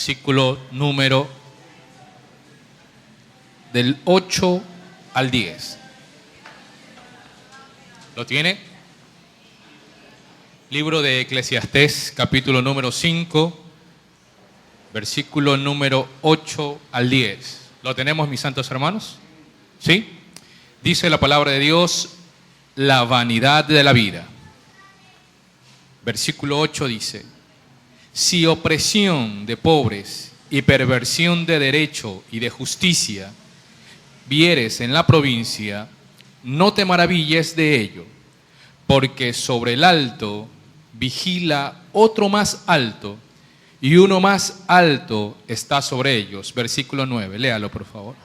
versículo número del 8 al 10. ¿Lo tiene? Libro de Eclesiastés, capítulo número 5, versículo número 8 al 10. ¿Lo tenemos, mis santos hermanos? ¿Sí? Dice la palabra de Dios, la vanidad de la vida. Versículo 8 dice, si opresión de pobres y perversión de derecho y de justicia vieres en la provincia, no te maravilles de ello, porque sobre el alto vigila otro más alto, y uno más alto está sobre ellos. Versículo 9, léalo por favor.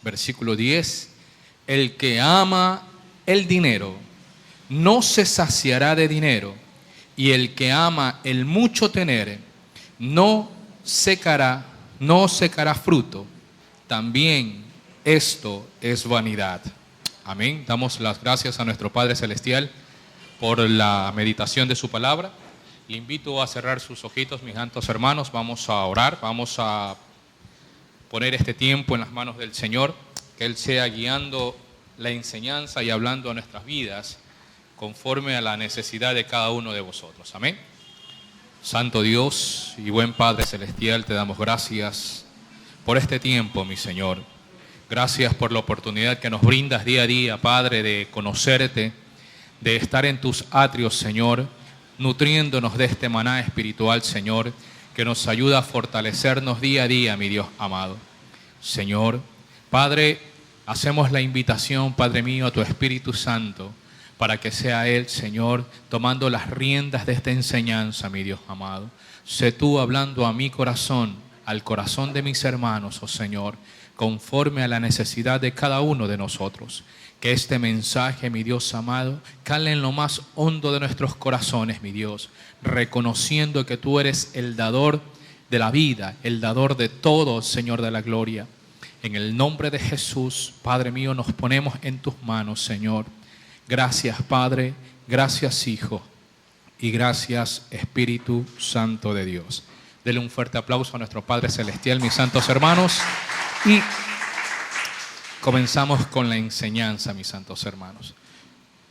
Versículo 10, el que ama el dinero no se saciará de dinero, y el que ama el mucho tener no secará fruto. También esto es vanidad. Amén. Damos las gracias a nuestro Padre Celestial por la meditación de su palabra. Le invito a cerrar sus ojitos, mis santos hermanos. Vamos a orar, vamos a poner este tiempo en las manos del Señor, que Él sea guiando la enseñanza y hablando a nuestras vidas conforme a la necesidad de cada uno de vosotros. Amén. Santo Dios y buen Padre Celestial, te damos gracias por este tiempo, mi Señor. Gracias por la oportunidad que nos brindas día a día, Padre, de conocerte, de estar en tus atrios, Señor, nutriéndonos de este maná espiritual, Señor, que nos ayuda a fortalecernos día a día, mi Dios amado. Señor, Padre, hacemos la invitación, Padre mío, a tu Espíritu Santo, para que sea Él, Señor, tomando las riendas de esta enseñanza, mi Dios amado. Sé tú hablando a mi corazón, al corazón de mis hermanos, oh Señor, conforme a la necesidad de cada uno de nosotros. Que este mensaje, mi Dios amado, cale en lo más hondo de nuestros corazones, mi Dios, reconociendo que tú eres el dador de la vida, el dador de todo, Señor de la gloria. En el nombre de Jesús, Padre mío, nos ponemos en tus manos, Señor. Gracias, Padre, gracias, Hijo, y gracias, Espíritu Santo de Dios. Dele un fuerte aplauso a nuestro Padre Celestial, mis santos hermanos. Y comenzamos con la enseñanza, mis santos hermanos.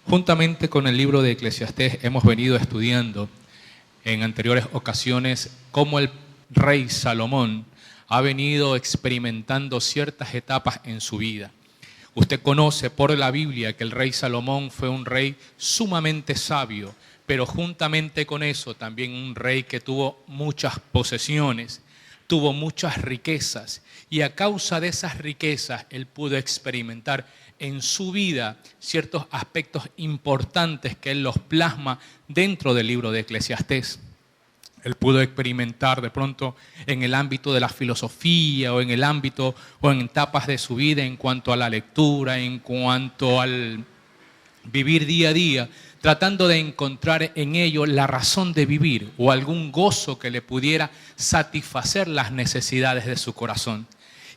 Juntamente con el libro de Eclesiastés hemos venido estudiando en anteriores ocasiones cómo el rey Salomón ha venido experimentando ciertas etapas en su vida. Usted conoce por la Biblia que el rey Salomón fue un rey sumamente sabio, pero juntamente con eso también un rey que tuvo muchas posesiones, tuvo muchas riquezas, y a causa de esas riquezas él pudo experimentar en su vida ciertos aspectos importantes que él los plasma dentro del libro de Eclesiastés. Él pudo experimentar de pronto en el ámbito de la filosofía o en el ámbito o en etapas de su vida en cuanto a la lectura, en cuanto al vivir día a día, tratando de encontrar en ello la razón de vivir o algún gozo que le pudiera satisfacer las necesidades de su corazón.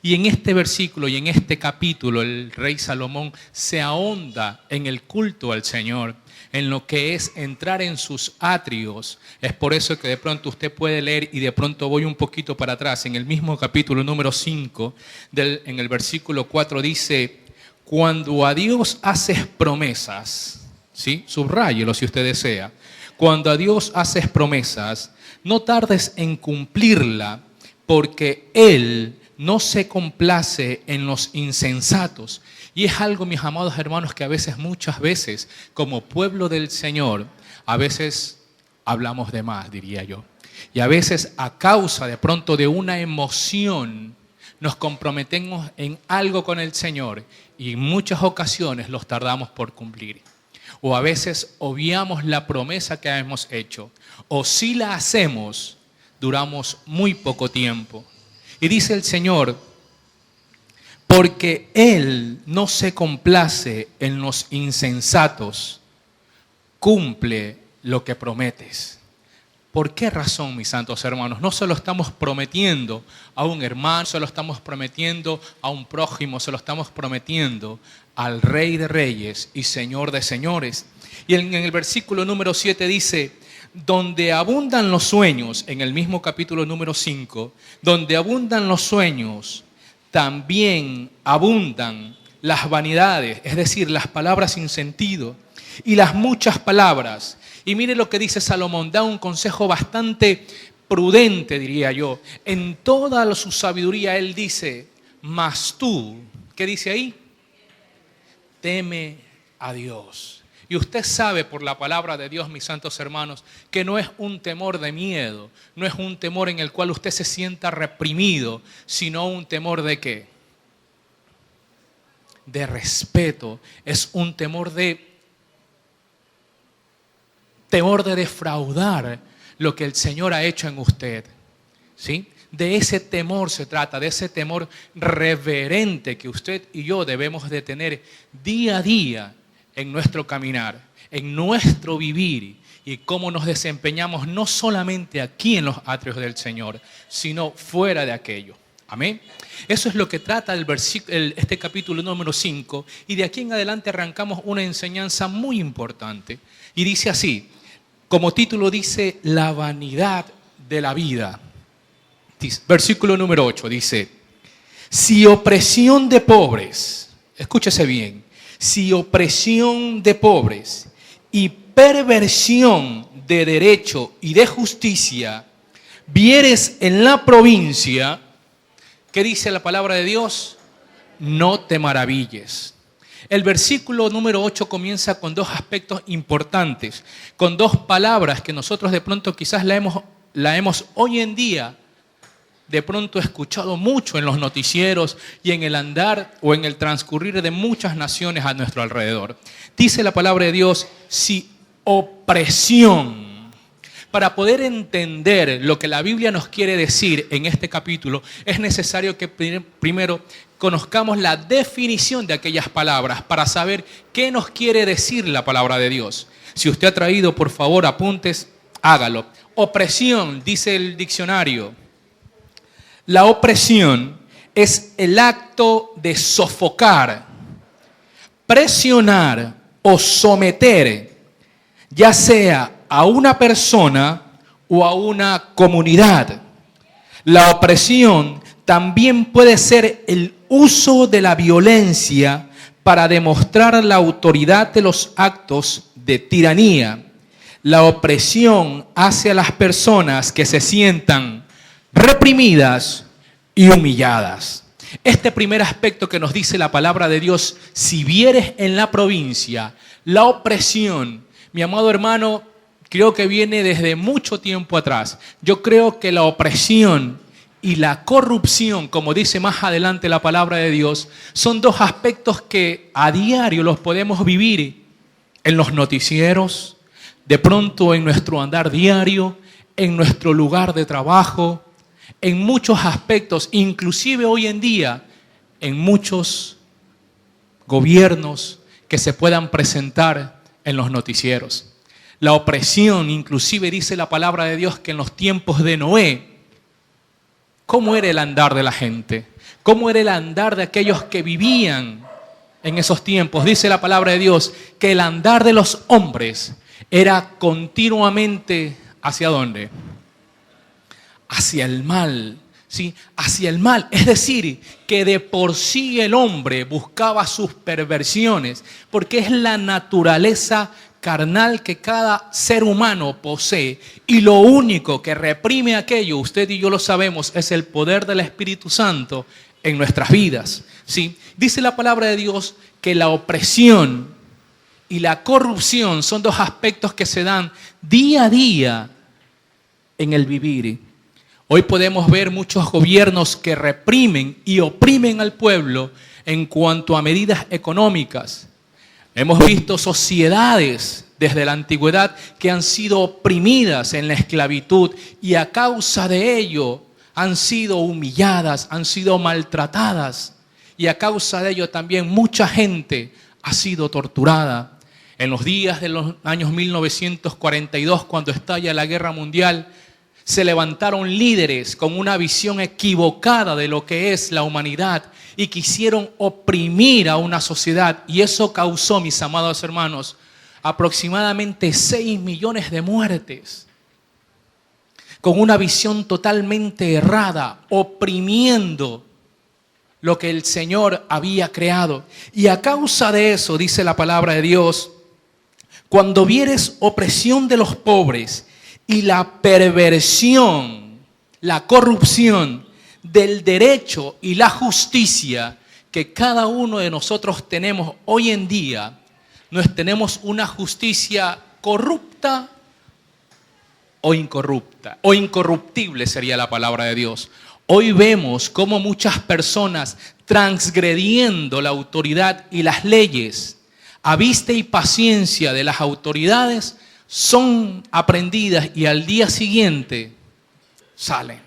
Y en este versículo y en este capítulo el rey Salomón se ahonda en el culto al Señor, en lo que es entrar en sus atrios. Es por eso que de pronto usted puede leer, y de pronto voy un poquito para atrás, en el mismo capítulo número 5, en el versículo 4 dice, cuando a Dios haces promesas, ¿sí? Subráyelo si usted desea. Cuando a Dios haces promesas, no tardes en cumplirla, porque Él no se complace en los insensatos. Y es algo, mis amados hermanos, que muchas veces, como pueblo del Señor, a veces hablamos de más, diría yo. Y a veces a causa de pronto de una emoción, nos comprometemos en algo con el Señor y en muchas ocasiones los tardamos por cumplir. O a veces obviamos la promesa que hemos hecho. O si la hacemos, duramos muy poco tiempo. Y dice el Señor, porque Él no se complace en los insensatos, cumple lo que prometes. ¿Por qué razón, mis santos hermanos? No se lo estamos prometiendo a un hermano, se lo estamos prometiendo a un prójimo, se lo estamos prometiendo al Rey de Reyes y Señor de Señores. Y en el versículo número 7 dice, donde abundan los sueños, en el mismo capítulo número 5, donde abundan los sueños, también abundan las vanidades, es decir, las palabras sin sentido y las muchas palabras. Y mire lo que dice Salomón, da un consejo bastante prudente, diría yo. En toda su sabiduría él dice, mas tú, ¿qué dice ahí? Teme a Dios. Y usted sabe por la palabra de Dios, mis santos hermanos, que no es un temor de miedo, no es un temor en el cual usted se sienta reprimido, sino un temor de ¿qué? De respeto. Es un temor de defraudar lo que el Señor ha hecho en usted, ¿sí? De ese temor se trata, de ese temor reverente que usted y yo debemos de tener día a día en nuestro caminar, en nuestro vivir y cómo nos desempeñamos no solamente aquí en los atrios del Señor, sino fuera de aquello. Amén. Eso es lo que trata este capítulo número 5 y de aquí en adelante arrancamos una enseñanza muy importante y dice así, como título dice, la vanidad de la vida. Versículo número 8 dice, si opresión de pobres, escúchese bien, si opresión de pobres y perversión de derecho y de justicia vieres en la provincia, ¿qué dice la palabra de Dios? No te maravilles. El versículo número 8 comienza con dos aspectos importantes, con dos palabras que nosotros de pronto quizás la hemos hoy en día de pronto escuchado mucho en los noticieros y en el andar o en el transcurrir de muchas naciones a nuestro alrededor. Dice la palabra de Dios, si opresión. Para poder entender lo que la Biblia nos quiere decir en este capítulo, es necesario que primero conozcamos la definición de aquellas palabras para saber qué nos quiere decir la palabra de Dios. Si usted ha traído, por favor, apuntes, hágalo. Opresión, dice el diccionario. La opresión es el acto de sofocar, presionar o someter, ya sea a una persona o a una comunidad. La opresión también puede ser el uso de la violencia para demostrar la autoridad de los actos de tiranía. La opresión hacia las personas que se sientan reprimidas y humilladas. Este primer aspecto que nos dice la palabra de Dios, si vieres en la provincia la opresión, mi amado hermano, creo que viene desde mucho tiempo atrás. Yo creo que la opresión y la corrupción, como dice más adelante la palabra de Dios, son dos aspectos que a diario los podemos vivir en los noticieros, de pronto en nuestro andar diario, en nuestro lugar de trabajo, en muchos aspectos, inclusive hoy en día, en muchos gobiernos que se puedan presentar en los noticieros. La opresión, inclusive dice la palabra de Dios que en los tiempos de Noé, ¿cómo era el andar de la gente? ¿Cómo era el andar de aquellos que vivían en esos tiempos? Dice la palabra de Dios que el andar de los hombres era continuamente ¿hacia dónde? Hacia el mal, ¿sí? Hacia el mal. Es decir, que de por sí el hombre buscaba sus perversiones, porque es la naturaleza carnal que cada ser humano posee. Y lo único que reprime aquello, usted y yo lo sabemos, es el poder del Espíritu Santo en nuestras vidas, ¿sí? Dice la palabra de Dios que la opresión y la corrupción son dos aspectos que se dan día a día en el vivir. Hoy podemos ver muchos gobiernos que reprimen y oprimen al pueblo en cuanto a medidas económicas. Hemos visto sociedades desde la antigüedad que han sido oprimidas en la esclavitud y a causa de ello han sido humilladas, han sido maltratadas y a causa de ello también mucha gente ha sido torturada. En los días de los años 1942, cuando estalla la Guerra Mundial, se levantaron líderes con una visión equivocada de lo que es la humanidad y quisieron oprimir a una sociedad. Y eso causó, mis amados hermanos, aproximadamente 6 millones de muertes, con una visión totalmente errada, oprimiendo lo que el Señor había creado. Y a causa de eso, dice la palabra de Dios, cuando vieres opresión de los pobres y la perversión, la corrupción del derecho y la justicia que cada uno de nosotros tenemos hoy en día, tenemos una justicia corrupta o incorrupta, o incorruptible sería la palabra de Dios. Hoy vemos cómo muchas personas, transgrediendo la autoridad y las leyes, a vista y paciencia de las autoridades, son aprehendidas y al día siguiente salen.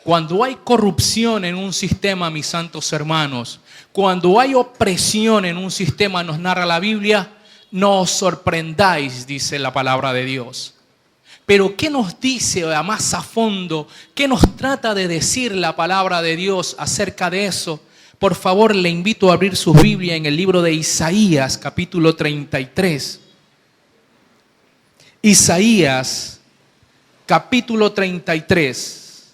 Cuando hay corrupción en un sistema, mis santos hermanos, cuando hay opresión en un sistema, nos narra la Biblia, no os sorprendáis, dice la palabra de Dios. Pero ¿qué nos dice más a fondo? ¿Qué nos trata de decir la palabra de Dios acerca de eso? Por favor, le invito a abrir su Biblia en el libro de Isaías, capítulo 33. Isaías, capítulo 33,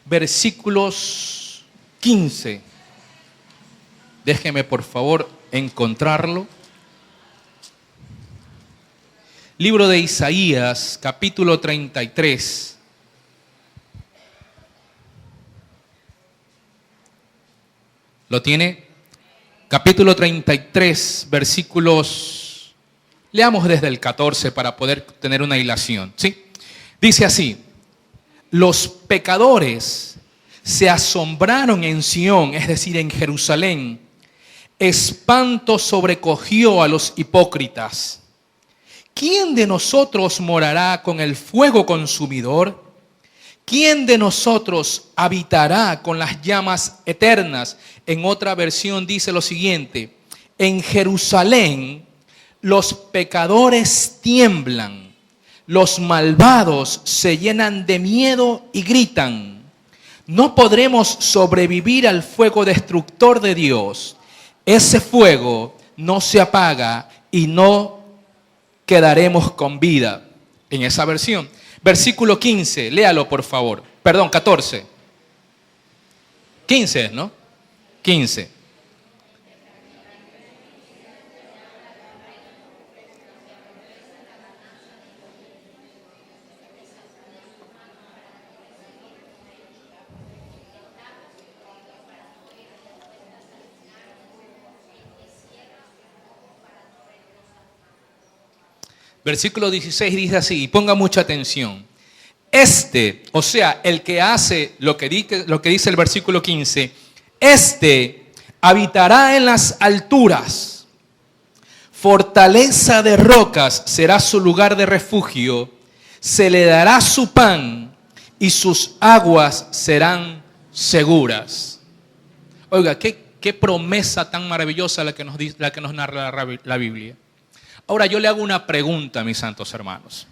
versículos 15. Déjeme, por favor, encontrarlo. Libro de Isaías, capítulo 33. ¿Lo tiene? Capítulo 33, versículos... Leamos desde el 14 para poder tener una hilación, ¿sí? Dice así: los pecadores se asombraron en Sión, es decir, en Jerusalén. Espanto sobrecogió a los hipócritas. ¿Quién de nosotros morará con el fuego consumidor? ¿Quién de nosotros habitará con las llamas eternas? En otra versión dice lo siguiente: en Jerusalén los pecadores tiemblan, los malvados se llenan de miedo y gritan. No podremos sobrevivir al fuego destructor de Dios. Ese fuego no se apaga y no quedaremos con vida. En esa versión. Versículo 15, léalo por favor. Perdón, 14. 15, ¿no? 15. Versículo 16 dice así, y ponga mucha atención. O sea, el que hace lo que dice el versículo 15, habitará en las alturas, fortaleza de rocas será su lugar de refugio, se le dará su pan y sus aguas serán seguras. Oiga, qué promesa tan maravillosa la que nos narra la Biblia. Ahora yo le hago una pregunta, mis santos hermanos.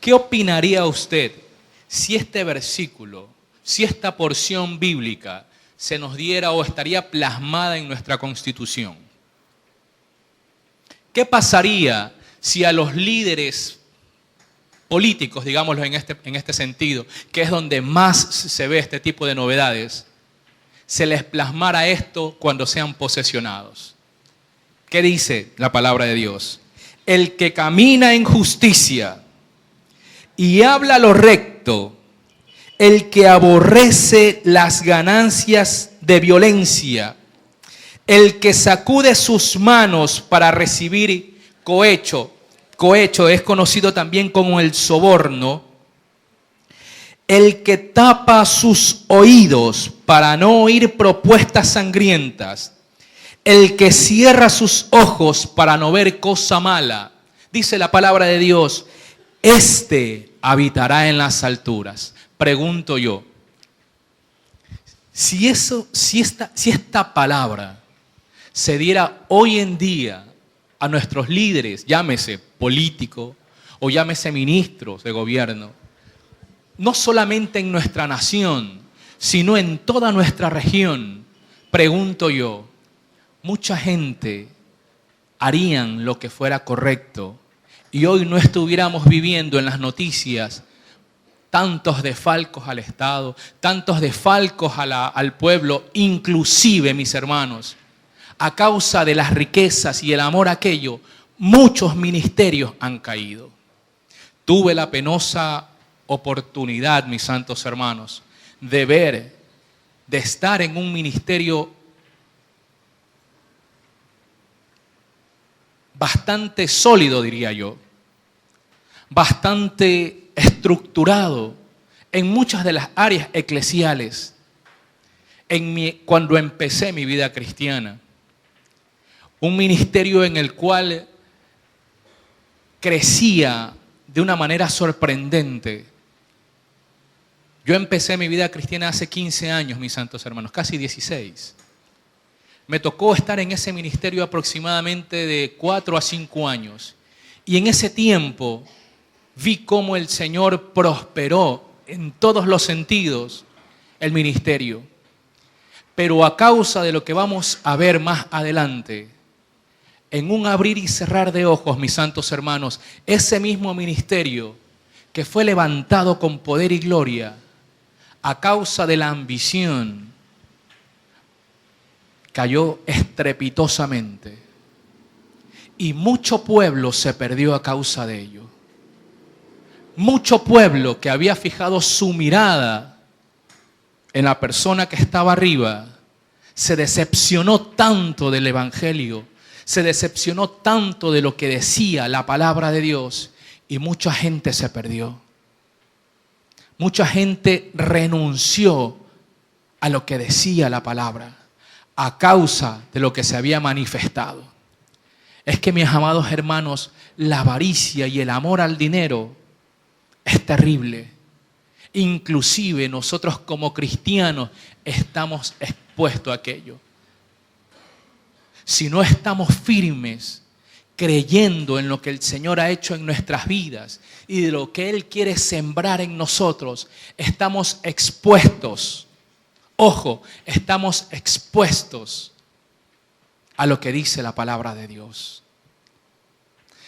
¿Qué opinaría usted si este versículo, si esta porción bíblica se nos diera o estaría plasmada en nuestra Constitución? ¿Qué pasaría si a los líderes políticos, digámoslo en este sentido, que es donde más se ve este tipo de novedades, se les plasmara esto cuando sean posesionados? ¿Qué dice la palabra de Dios? El que camina en justicia y habla lo recto, el que aborrece las ganancias de violencia, el que sacude sus manos para recibir cohecho es conocido también como el soborno, el que tapa sus oídos para no oír propuestas sangrientas, el que cierra sus ojos para no ver cosa mala, dice la palabra de Dios, habitará en las alturas. Pregunto yo, si esta palabra se diera hoy en día a nuestros líderes, llámese político o llámese ministros de gobierno, no solamente en nuestra nación, sino en toda nuestra región, pregunto yo, mucha gente harían lo que fuera correcto y hoy no estuviéramos viviendo en las noticias tantos desfalcos al Estado, tantos desfalcos al pueblo, inclusive, mis hermanos, a causa de las riquezas y el amor a aquello, muchos ministerios han caído. Tuve la penosa oportunidad, mis santos hermanos, de estar en un ministerio bastante sólido, diría yo, bastante estructurado en muchas de las áreas eclesiales cuando empecé mi vida cristiana. Un ministerio en el cual crecía de una manera sorprendente. Yo empecé mi vida cristiana hace 15 años, mis santos hermanos, casi 16. Me tocó estar en ese ministerio aproximadamente de 4 a 5 años. Y en ese tiempo vi cómo el Señor prosperó en todos los sentidos el ministerio. Pero a causa de lo que vamos a ver más adelante, en un abrir y cerrar de ojos, mis santos hermanos, ese mismo ministerio que fue levantado con poder y gloria, a causa de la ambición, cayó estrepitosamente. Y mucho pueblo se perdió a causa de ello. Mucho pueblo que había fijado su mirada en la persona que estaba arriba, se decepcionó tanto del Evangelio, se decepcionó tanto de lo que decía la palabra de Dios, y mucha gente se perdió. Mucha gente renunció a lo que decía la palabra a causa de lo que se había manifestado. Es que, mis amados hermanos, la avaricia y el amor al dinero es terrible. Inclusive nosotros como cristianos estamos expuestos a aquello. Si no estamos firmes, creyendo en lo que el Señor ha hecho en nuestras vidas y de lo que Él quiere sembrar en nosotros, estamos expuestos. Ojo, estamos expuestos a lo que dice la palabra de Dios.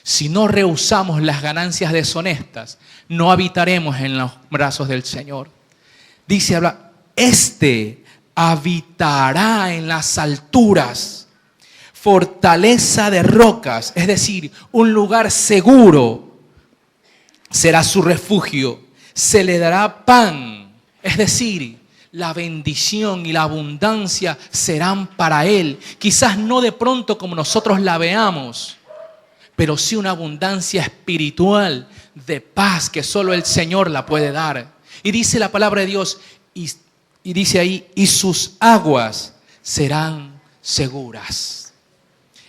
Si no rehusamos las ganancias deshonestas, no habitaremos en los brazos del Señor. Dice, habla, este habitará en las alturas, fortaleza de rocas, es decir, un lugar seguro será su refugio, se le dará pan, es decir, la bendición y la abundancia serán para él. Quizás no de pronto como nosotros la veamos, pero sí una abundancia espiritual de paz que solo el Señor la puede dar. Y dice la palabra de Dios, y dice ahí, y sus aguas serán seguras.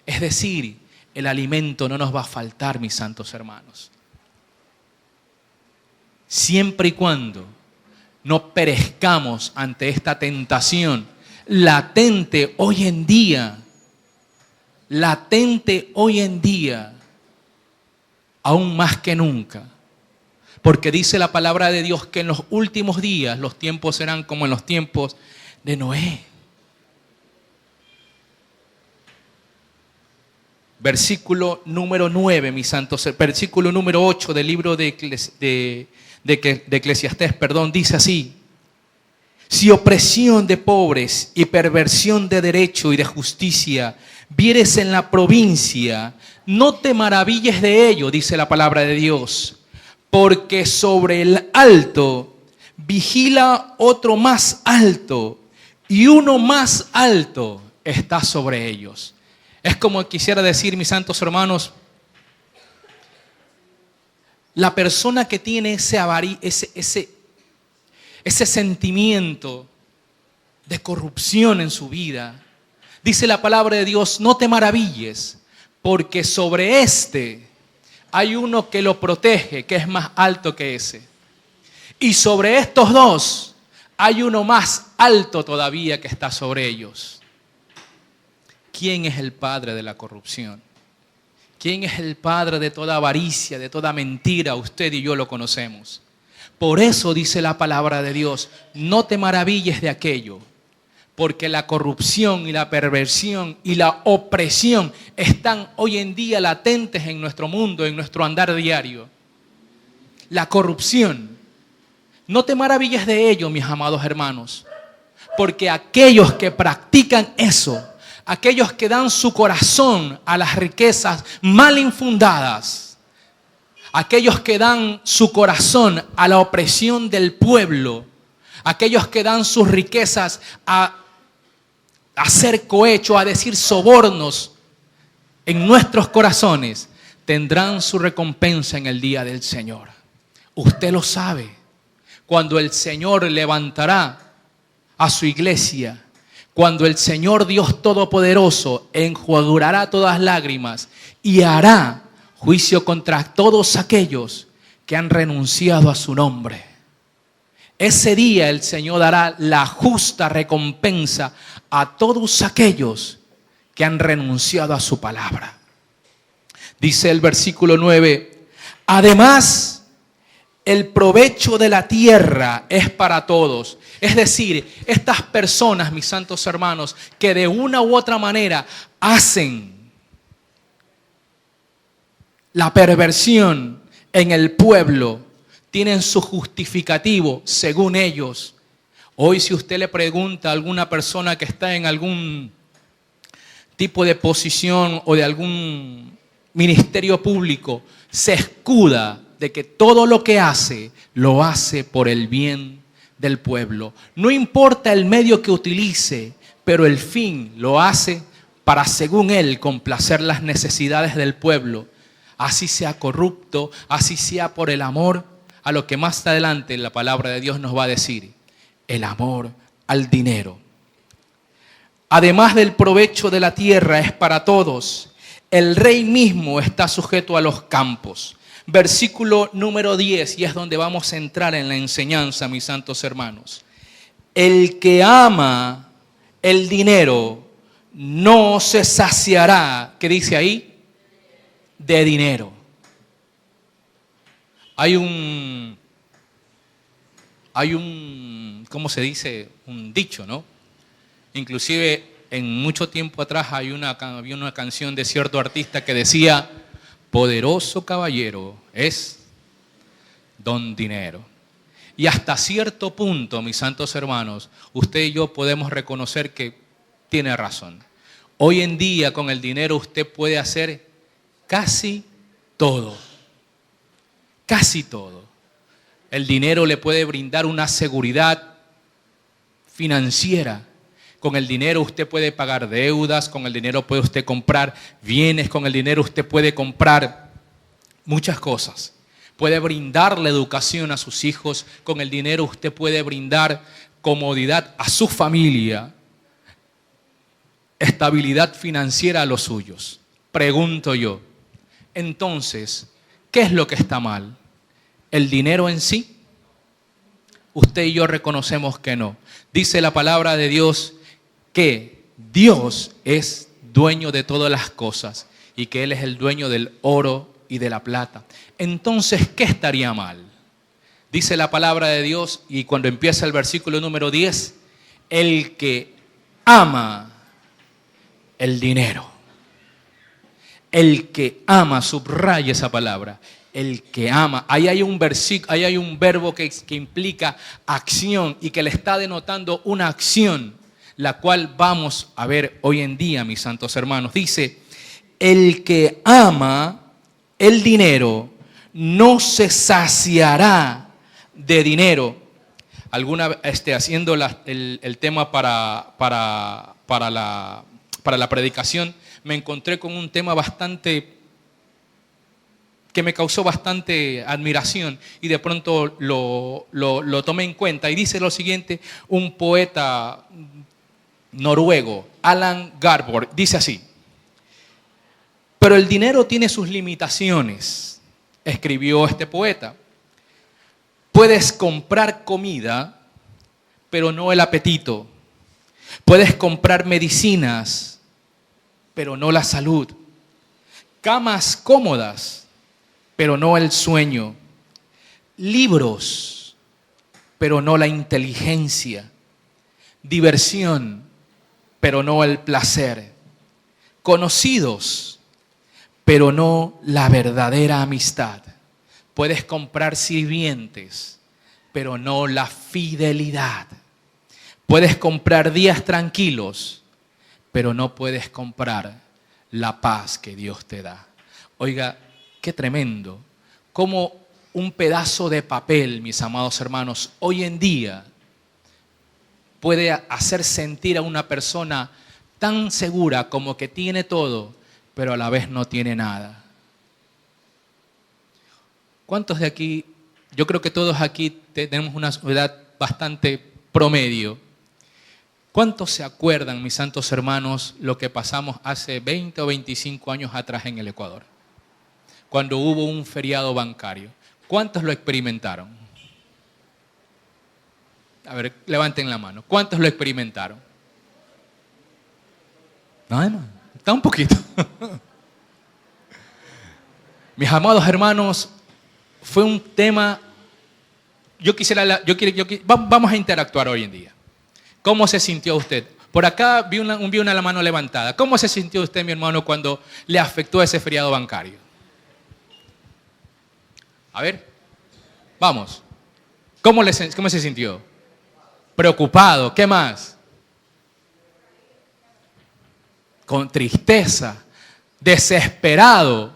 Es decir, el alimento no nos va a faltar, mis santos hermanos. Siempre y cuando no perezcamos ante esta tentación latente hoy en día, aún más que nunca. Porque dice la palabra de Dios que en los últimos días los tiempos serán como en los tiempos de Noé. Versículo número 9, mis santos, versículo número 8 del libro de Eclesiastés, dice así: si opresión de pobres y perversión de derecho y de justicia vieres en la provincia, no te maravilles de ello, dice la palabra de Dios, porque sobre el alto vigila otro más alto, y uno más alto está sobre ellos. Es como quisiera decir, mis santos hermanos, la persona que tiene ese sentimiento de corrupción en su vida, dice la palabra de Dios, no te maravilles, porque sobre este hay uno que lo protege, que es más alto que ese. Y sobre estos dos hay uno más alto todavía que está sobre ellos. ¿Quién es el padre de la corrupción? ¿Quién es el padre de toda avaricia, de toda mentira? Usted y yo lo conocemos. Por eso dice la palabra de Dios, no te maravilles de aquello, porque la corrupción y la perversión y la opresión están hoy en día latentes en nuestro mundo, en nuestro andar diario. La corrupción. No te maravilles de ello, mis amados hermanos, porque aquellos que practican eso, aquellos que dan su corazón a las riquezas mal infundadas, aquellos que dan su corazón a la opresión del pueblo, aquellos que dan sus riquezas a hacer cohecho, a decir sobornos en nuestros corazones, tendrán su recompensa en el día del Señor. Usted lo sabe. Cuando el Señor levantará a su iglesia, cuando el Señor Dios Todopoderoso enjugará todas lágrimas y hará juicio contra todos aquellos que han renunciado a su nombre. Ese día el Señor dará la justa recompensa a todos aquellos que han renunciado a su palabra. Dice el versículo 9, además, el provecho de la tierra es para todos. Es decir, estas personas, mis santos hermanos, que de una u otra manera hacen la perversión en el pueblo, tienen su justificativo según ellos. Hoy si usted le pregunta a alguna persona que está en algún tipo de posición o de algún ministerio público, se escuda de que todo lo que hace, lo hace por el bien del pueblo. No importa el medio que utilice, pero el fin lo hace para, según él, complacer las necesidades del pueblo. Así sea corrupto, así sea por el amor a lo que más adelante la palabra de Dios nos va a decir, el amor al dinero. Además del provecho de la tierra es para todos. El rey mismo está sujeto a los campos. Versículo número 10, y es donde vamos a entrar en la enseñanza, mis santos hermanos. El que ama el dinero no se saciará, ¿qué dice ahí? De dinero. Hay un, ¿cómo se dice? Un dicho, ¿no? Inclusive en mucho tiempo atrás había una canción de cierto artista que decía, poderoso caballero es don dinero. Y hasta cierto punto, mis santos hermanos, usted y yo podemos reconocer que tiene razón. Hoy en día con el dinero usted puede hacer casi todo. Casi todo. El dinero le puede brindar una seguridad financiera. Con el dinero usted puede pagar deudas, con el dinero puede usted comprar bienes, con el dinero usted puede comprar muchas cosas. Puede brindarle educación a sus hijos, con el dinero usted puede brindar comodidad a su familia, estabilidad financiera a los suyos. Pregunto yo, entonces, ¿qué es lo que está mal? ¿El dinero en sí? Usted y yo reconocemos que no. Dice la palabra de Dios que Dios es dueño de todas las cosas y que Él es el dueño del oro y de la plata. Entonces, ¿qué estaría mal? Dice la palabra de Dios, y cuando empieza el versículo número 10, el que ama el dinero. El que ama, subraya esa palabra. El que ama. Ahí hay un verbo que implica acción y que le está denotando una acción, la cual vamos a ver hoy en día, mis santos hermanos. Dice, el que ama el dinero no se saciará de dinero. Haciendo el tema para la predicación, me encontré con un tema que me causó bastante admiración y de pronto lo tomé en cuenta. Y dice lo siguiente, un poeta noruego, Alan Garborg, dice así: pero el dinero tiene sus limitaciones, escribió este poeta. Puedes comprar comida, pero no el apetito. Puedes comprar medicinas, pero no la salud. Camas cómodas, pero no el sueño. Libros, pero no la inteligencia. Diversión, pero no el placer. Conocidos, pero no la verdadera amistad. Puedes comprar sirvientes, pero no la fidelidad. Puedes comprar días tranquilos, pero no puedes comprar la paz que Dios te da. Oiga, qué tremendo. Como un pedazo de papel, mis amados hermanos, hoy en día puede hacer sentir a una persona tan segura como que tiene todo, pero a la vez no tiene nada. ¿Cuántos de aquí? Yo creo que todos aquí tenemos una edad bastante promedio. ¿Cuántos se acuerdan, mis santos hermanos, lo que pasamos hace 20 o 25 años atrás en el Ecuador? Cuando hubo un feriado bancario. ¿Cuántos lo experimentaron? A ver, levanten la mano. ¿Cuántos lo experimentaron? No, está un poquito. Mis amados hermanos, fue un tema. Vamos a interactuar hoy en día. ¿Cómo se sintió usted? Por acá vi una la mano levantada. ¿Cómo se sintió usted, mi hermano, cuando le afectó ese feriado bancario? A ver, vamos. ¿Cómo se sintió? Preocupado. ¿Qué más? Con tristeza, desesperado.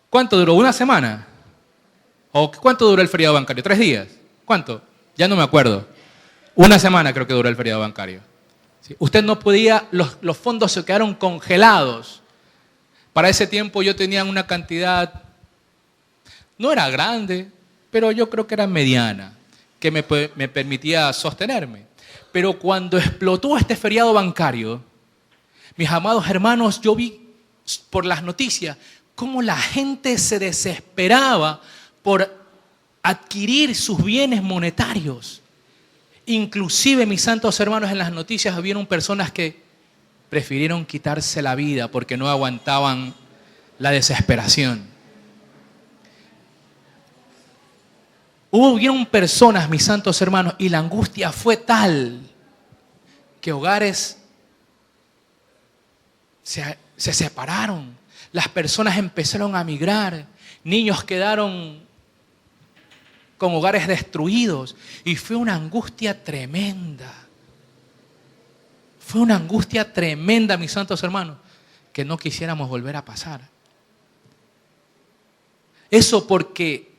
¿Cuánto duró? ¿Una semana? ¿O cuánto duró el feriado bancario? ¿3 días? ¿Cuánto? Ya no me acuerdo. Una semana creo que duró el feriado bancario. ¿Sí? Usted no podía, los fondos se quedaron congelados. Para ese tiempo yo tenía una cantidad, no era grande, pero yo creo que era mediana, que me permitía sostenerme. Pero cuando explotó este feriado bancario, mis amados hermanos, yo vi por las noticias cómo la gente se desesperaba por adquirir sus bienes monetarios. Inclusive, mis santos hermanos, en las noticias hubieron personas que prefirieron quitarse la vida porque no aguantaban la desesperación. Hubieron personas, mis santos hermanos, y la angustia fue tal que hogares se separaron. Las personas empezaron a migrar. Niños quedaron con hogares destruidos. Y fue una angustia tremenda. Fue una angustia tremenda, mis santos hermanos, que no quisiéramos volver a pasar. Eso porque,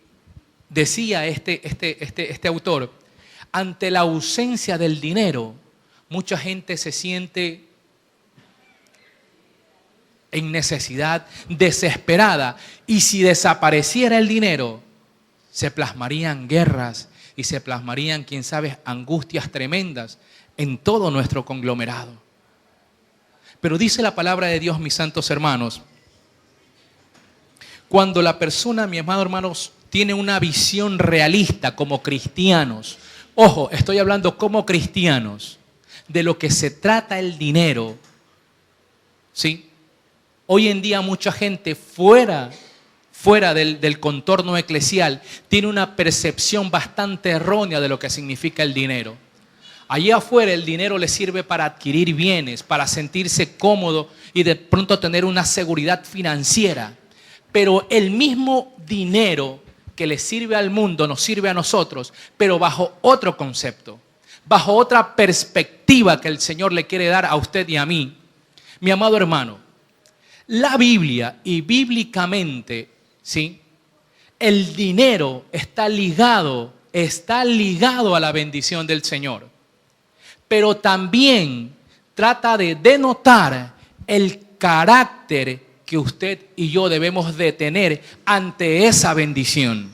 decía este autor, ante la ausencia del dinero, mucha gente se siente en necesidad, desesperada. Y si desapareciera el dinero, se plasmarían guerras y se plasmarían, quién sabe, angustias tremendas en todo nuestro conglomerado. Pero dice la palabra de Dios, mis santos hermanos, cuando la persona, mis amados hermanos, tiene una visión realista como cristianos, ojo, estoy hablando como cristianos, de lo que se trata el dinero, ¿sí? Hoy en día mucha gente fuera del contorno eclesial tiene una percepción bastante errónea de lo que significa el dinero. Allí afuera el dinero le sirve para adquirir bienes, para sentirse cómodo y de pronto tener una seguridad financiera. Pero el mismo dinero que le sirve al mundo nos sirve a nosotros, pero bajo otro concepto, bajo otra perspectiva que el Señor le quiere dar a usted y a mí. Mi amado hermano, la Biblia y bíblicamente, ¿sí?, el dinero está ligado a la bendición del Señor. Pero también trata de denotar el carácter que usted y yo debemos de tener ante esa bendición.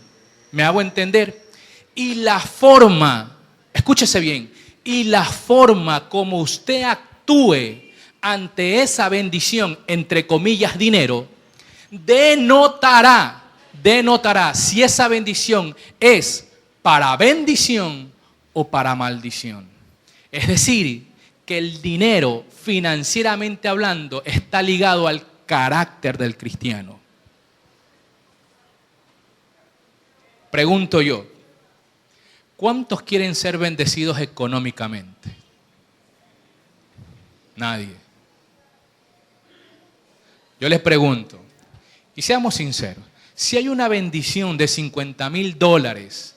¿Me hago entender? Y la forma, escúchese bien, y la forma como usted actúe ante esa bendición, entre comillas, dinero, denotará si esa bendición es para bendición o para maldición. Es decir, que el dinero, financieramente hablando, está ligado al carácter del cristiano. Pregunto yo, ¿cuántos quieren ser bendecidos económicamente? Nadie. Yo les pregunto, y seamos sinceros, si hay una bendición de $50,000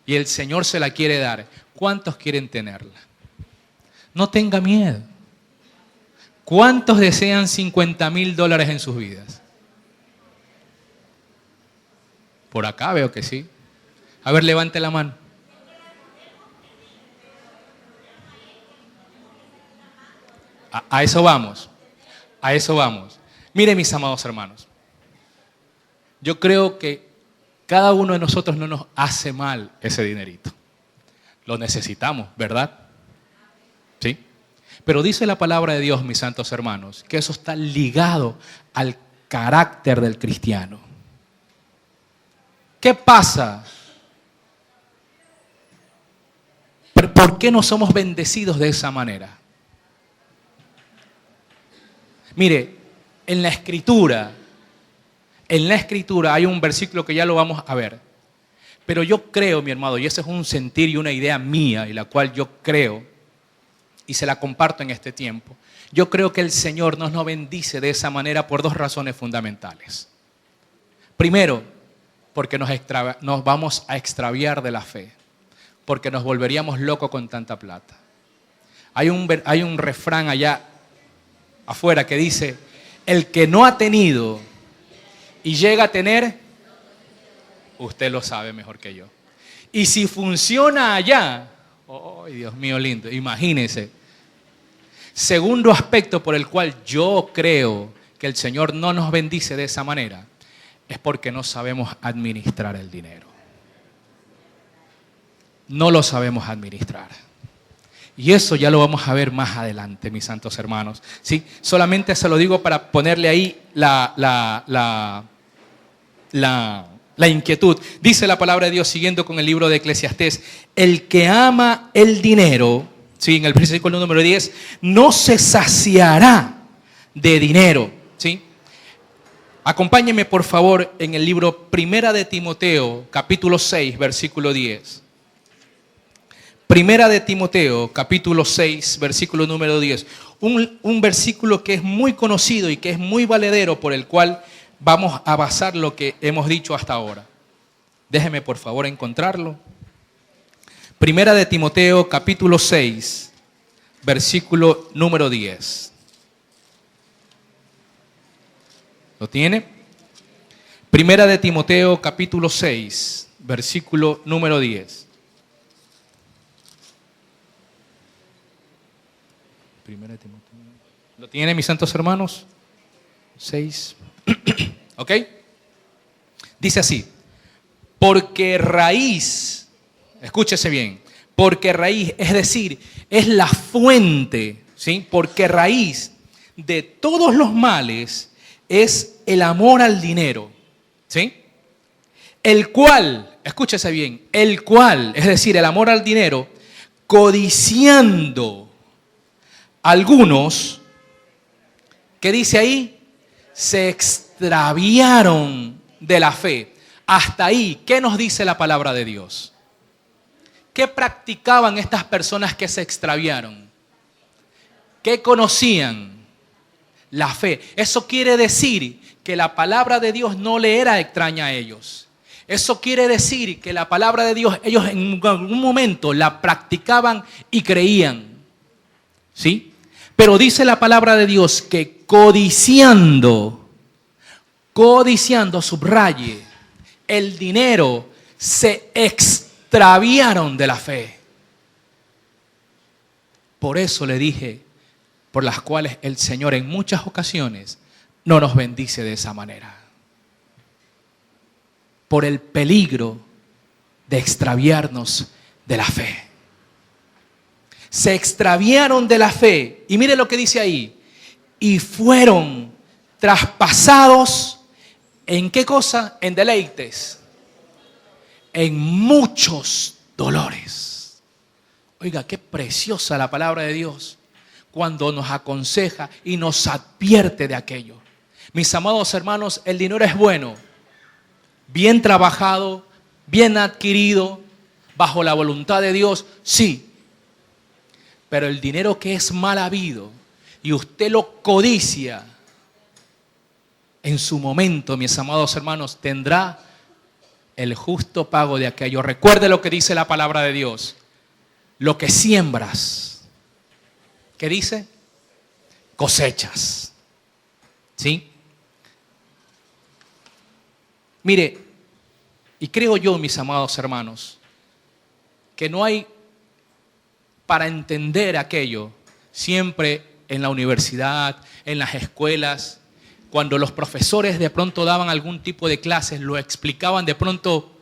y el Señor se la quiere dar, ¿cuántos quieren tenerla? No tenga miedo. ¿Cuántos desean $50,000 en sus vidas? Por acá veo que sí. A ver, levante la mano. A eso vamos. A eso vamos. Miren, mis amados hermanos. Yo creo que cada uno de nosotros no nos hace mal ese dinerito. Lo necesitamos, ¿verdad? ¿Sí? Pero dice la palabra de Dios, mis santos hermanos, que eso está ligado al carácter del cristiano. ¿Qué pasa? ¿Por qué no somos bendecidos de esa manera? Mire, en la Escritura hay un versículo que ya lo vamos a ver. Pero yo creo, mi hermano, y ese es un sentir y una idea mía, y la cual yo creo, y se la comparto en este tiempo. Yo creo que el Señor nos bendice de esa manera por dos razones fundamentales. Primero, porque nos vamos a extraviar de la fe, porque nos volveríamos locos con tanta plata. Hay un refrán allá afuera que dice, el que no ha tenido y llega a tener, usted lo sabe mejor que yo. Y si funciona allá, oh Dios mío lindo, imagínese. Segundo aspecto por el cual yo creo que el Señor no nos bendice de esa manera, es porque no sabemos administrar el dinero. No lo sabemos administrar. Y eso ya lo vamos a ver más adelante, mis santos hermanos. ¿Sí? Solamente se lo digo para ponerle ahí la inquietud. Dice la palabra de Dios, siguiendo con el libro de Eclesiastés, el que ama el dinero, ¿sí? En el versículo número 10, no se saciará de dinero. ¿Sí? Acompáñenme por favor en el libro Primera de Timoteo, capítulo 6, versículo 10. Primera de Timoteo, capítulo 6, versículo número 10. Un versículo que es muy conocido y que es muy valedero, por el cual vamos a basar lo que hemos dicho hasta ahora. Déjeme por favor encontrarlo. Primera de Timoteo, capítulo 6, versículo número 10. ¿Lo tiene? Primera de Timoteo, capítulo 6, versículo número 10. Primera de Timoteo. ¿Lo tiene, mis santos hermanos? 6. ¿Ok? Dice así. Porque raíz, escúchese bien, porque raíz, es decir, es la fuente, ¿sí? Porque raíz de todos los males es el amor al dinero, ¿sí? El cual, escúchese bien, el cual, es decir, el amor al dinero, codiciando algunos, ¿qué dice ahí? Se extraviaron de la fe. Hasta ahí, ¿qué nos dice la palabra de Dios? ¿Qué practicaban estas personas que se extraviaron? ¿Qué conocían? La fe. Eso quiere decir que la palabra de Dios no le era extraña a ellos. Eso quiere decir que la palabra de Dios, ellos en algún momento la practicaban y creían. ¿Sí? Pero dice la palabra de Dios que codiciando, subraye, el dinero, se extraviaron de la fe. Por eso le dije, por las cuales el Señor en muchas ocasiones no nos bendice de esa manera. Por el peligro de extraviarnos de la fe. Se extraviaron de la fe. Y mire lo que dice ahí. Y fueron traspasados, ¿en qué cosa? En deleites. En muchos dolores. Oiga, qué preciosa la palabra de Dios cuando nos aconseja y nos advierte de aquello. Mis amados hermanos, el dinero es bueno, bien trabajado, bien adquirido, bajo la voluntad de Dios, sí, Pero el dinero que es mal habido y usted lo codicia, en su momento, mis amados hermanos, tendrá el justo pago de aquello. Recuerde lo que dice la palabra de Dios. Lo que siembras, ¿qué dice? Cosechas. ¿Sí? Mire, y creo yo, mis amados hermanos, que no hay para entender aquello siempre en la universidad, en las escuelas, cuando los profesores de pronto daban algún tipo de clases, lo explicaban de pronto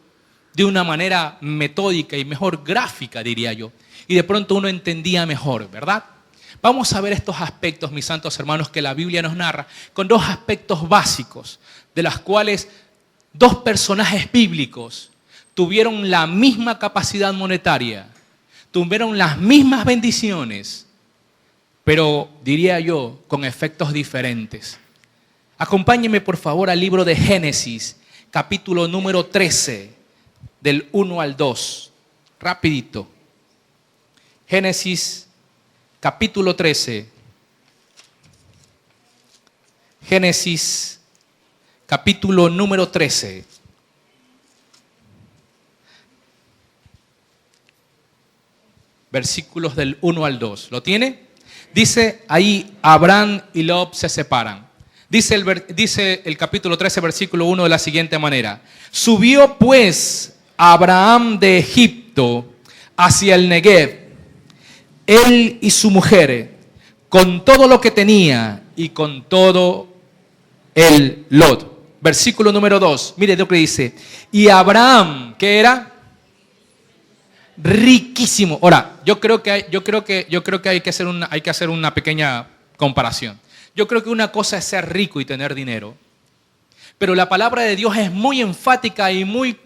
de una manera metódica y mejor gráfica, diría yo. Y de pronto uno entendía mejor, ¿verdad? Vamos a ver estos aspectos, mis santos hermanos, que la Biblia nos narra, con dos aspectos básicos, de los cuales dos personajes bíblicos tuvieron la misma capacidad monetaria, tuvieron las mismas bendiciones, pero diría yo, con efectos diferentes. Acompáñenme por favor al libro de Génesis, capítulo número 13, del 1 al 2. Rapidito. Génesis, capítulo 13. Génesis, capítulo número 13. Versículos del 1 al 2. ¿Lo tiene? Dice ahí, Abraham y Lot se separan. Dice el capítulo 13, versículo 1 de la siguiente manera. Subió pues Abraham de Egipto hacia el Negev, él y su mujer, con todo lo que tenía y con todo el Lot. Versículo número 2, mire lo que dice. Y Abraham, ¿qué era? Riquísimo. Ahora, yo creo que hay que hacer una pequeña comparación. Yo creo que una cosa es ser rico y tener dinero, pero la palabra de Dios es muy enfática y muy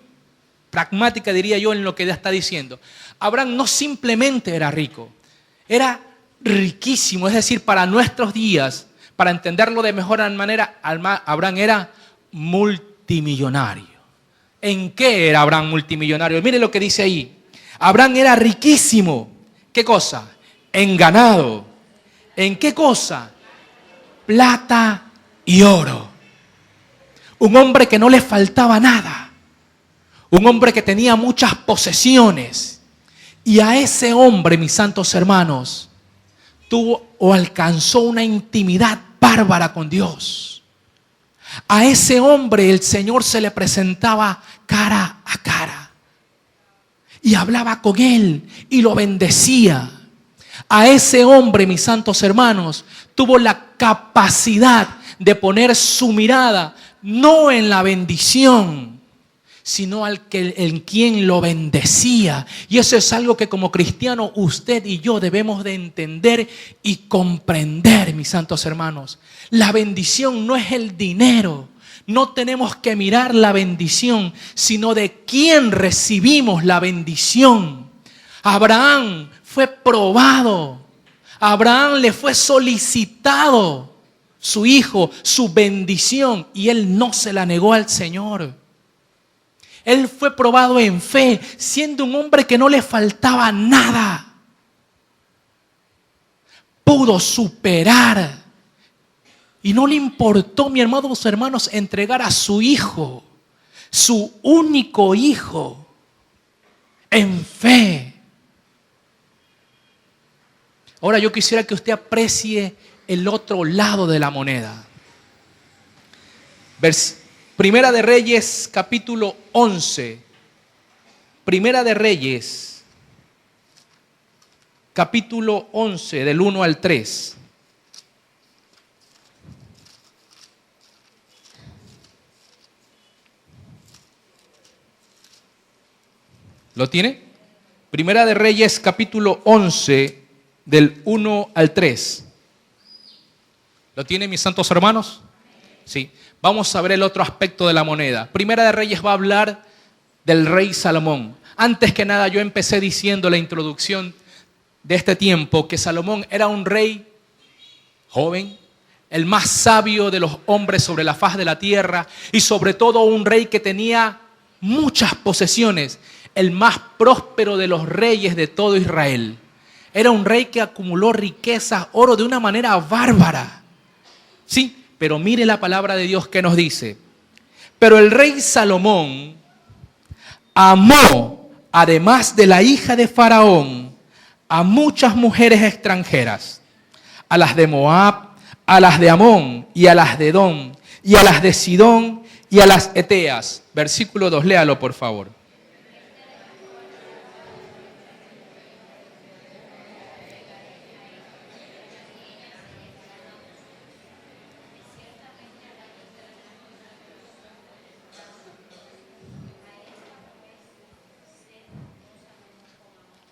pragmática, diría yo, en lo que ella está diciendo. Abraham no simplemente era rico, era riquísimo. Es decir, para nuestros días, para entenderlo de mejor manera, Abraham era multimillonario. ¿En qué era Abraham multimillonario? Mire lo que dice ahí. Abraham era riquísimo. ¿Qué cosa? En ganado. ¿En qué cosa? Plata y oro. Un hombre que no le faltaba nada. Un hombre que tenía muchas posesiones. Y a ese hombre, mis santos hermanos, tuvo o alcanzó una intimidad bárbara con Dios. A ese hombre el Señor se le presentaba cara a cara. Y hablaba con él y lo bendecía. A ese hombre, mis santos hermanos, tuvo la capacidad de poner su mirada no en la bendición, sino en quien lo bendecía. Y eso es algo que como cristiano usted y yo debemos de entender y comprender, mis santos hermanos. La bendición no es el dinero. No tenemos que mirar la bendición, sino de quién recibimos la bendición. Abraham fue probado. A Abraham le fue solicitado su hijo, su bendición, y él no se la negó al Señor. Él fue probado en fe, siendo un hombre que no le faltaba nada. Pudo superar. Y no le importó, mi hermanos, hermanos, entregar a su hijo, su único hijo, en fe. Ahora yo quisiera que usted aprecie el otro lado de la moneda. Primera de Reyes, capítulo 11. Primera de Reyes, capítulo 11, del 1 al 3. ¿Lo tiene? Primera de Reyes, capítulo 11, del 1 al 3. ¿Lo tienen, mis santos hermanos? Sí. Vamos a ver el otro aspecto de la moneda. Primera de Reyes va a hablar del rey Salomón. Antes que nada, yo empecé diciendo la introducción de este tiempo que Salomón era un rey joven, el más sabio de los hombres sobre la faz de la tierra y sobre todo un rey que tenía muchas posesiones, el más próspero de los reyes de todo Israel. Era un rey que acumuló riquezas, oro de una manera bárbara. Sí, pero mire la palabra de Dios que nos dice. Pero el rey Salomón amó, además de la hija de Faraón, a muchas mujeres extranjeras, a las de Moab, a las de Amón y a las de Edom, y a las de Sidón y a las Eteas. Versículo 2, léalo por favor.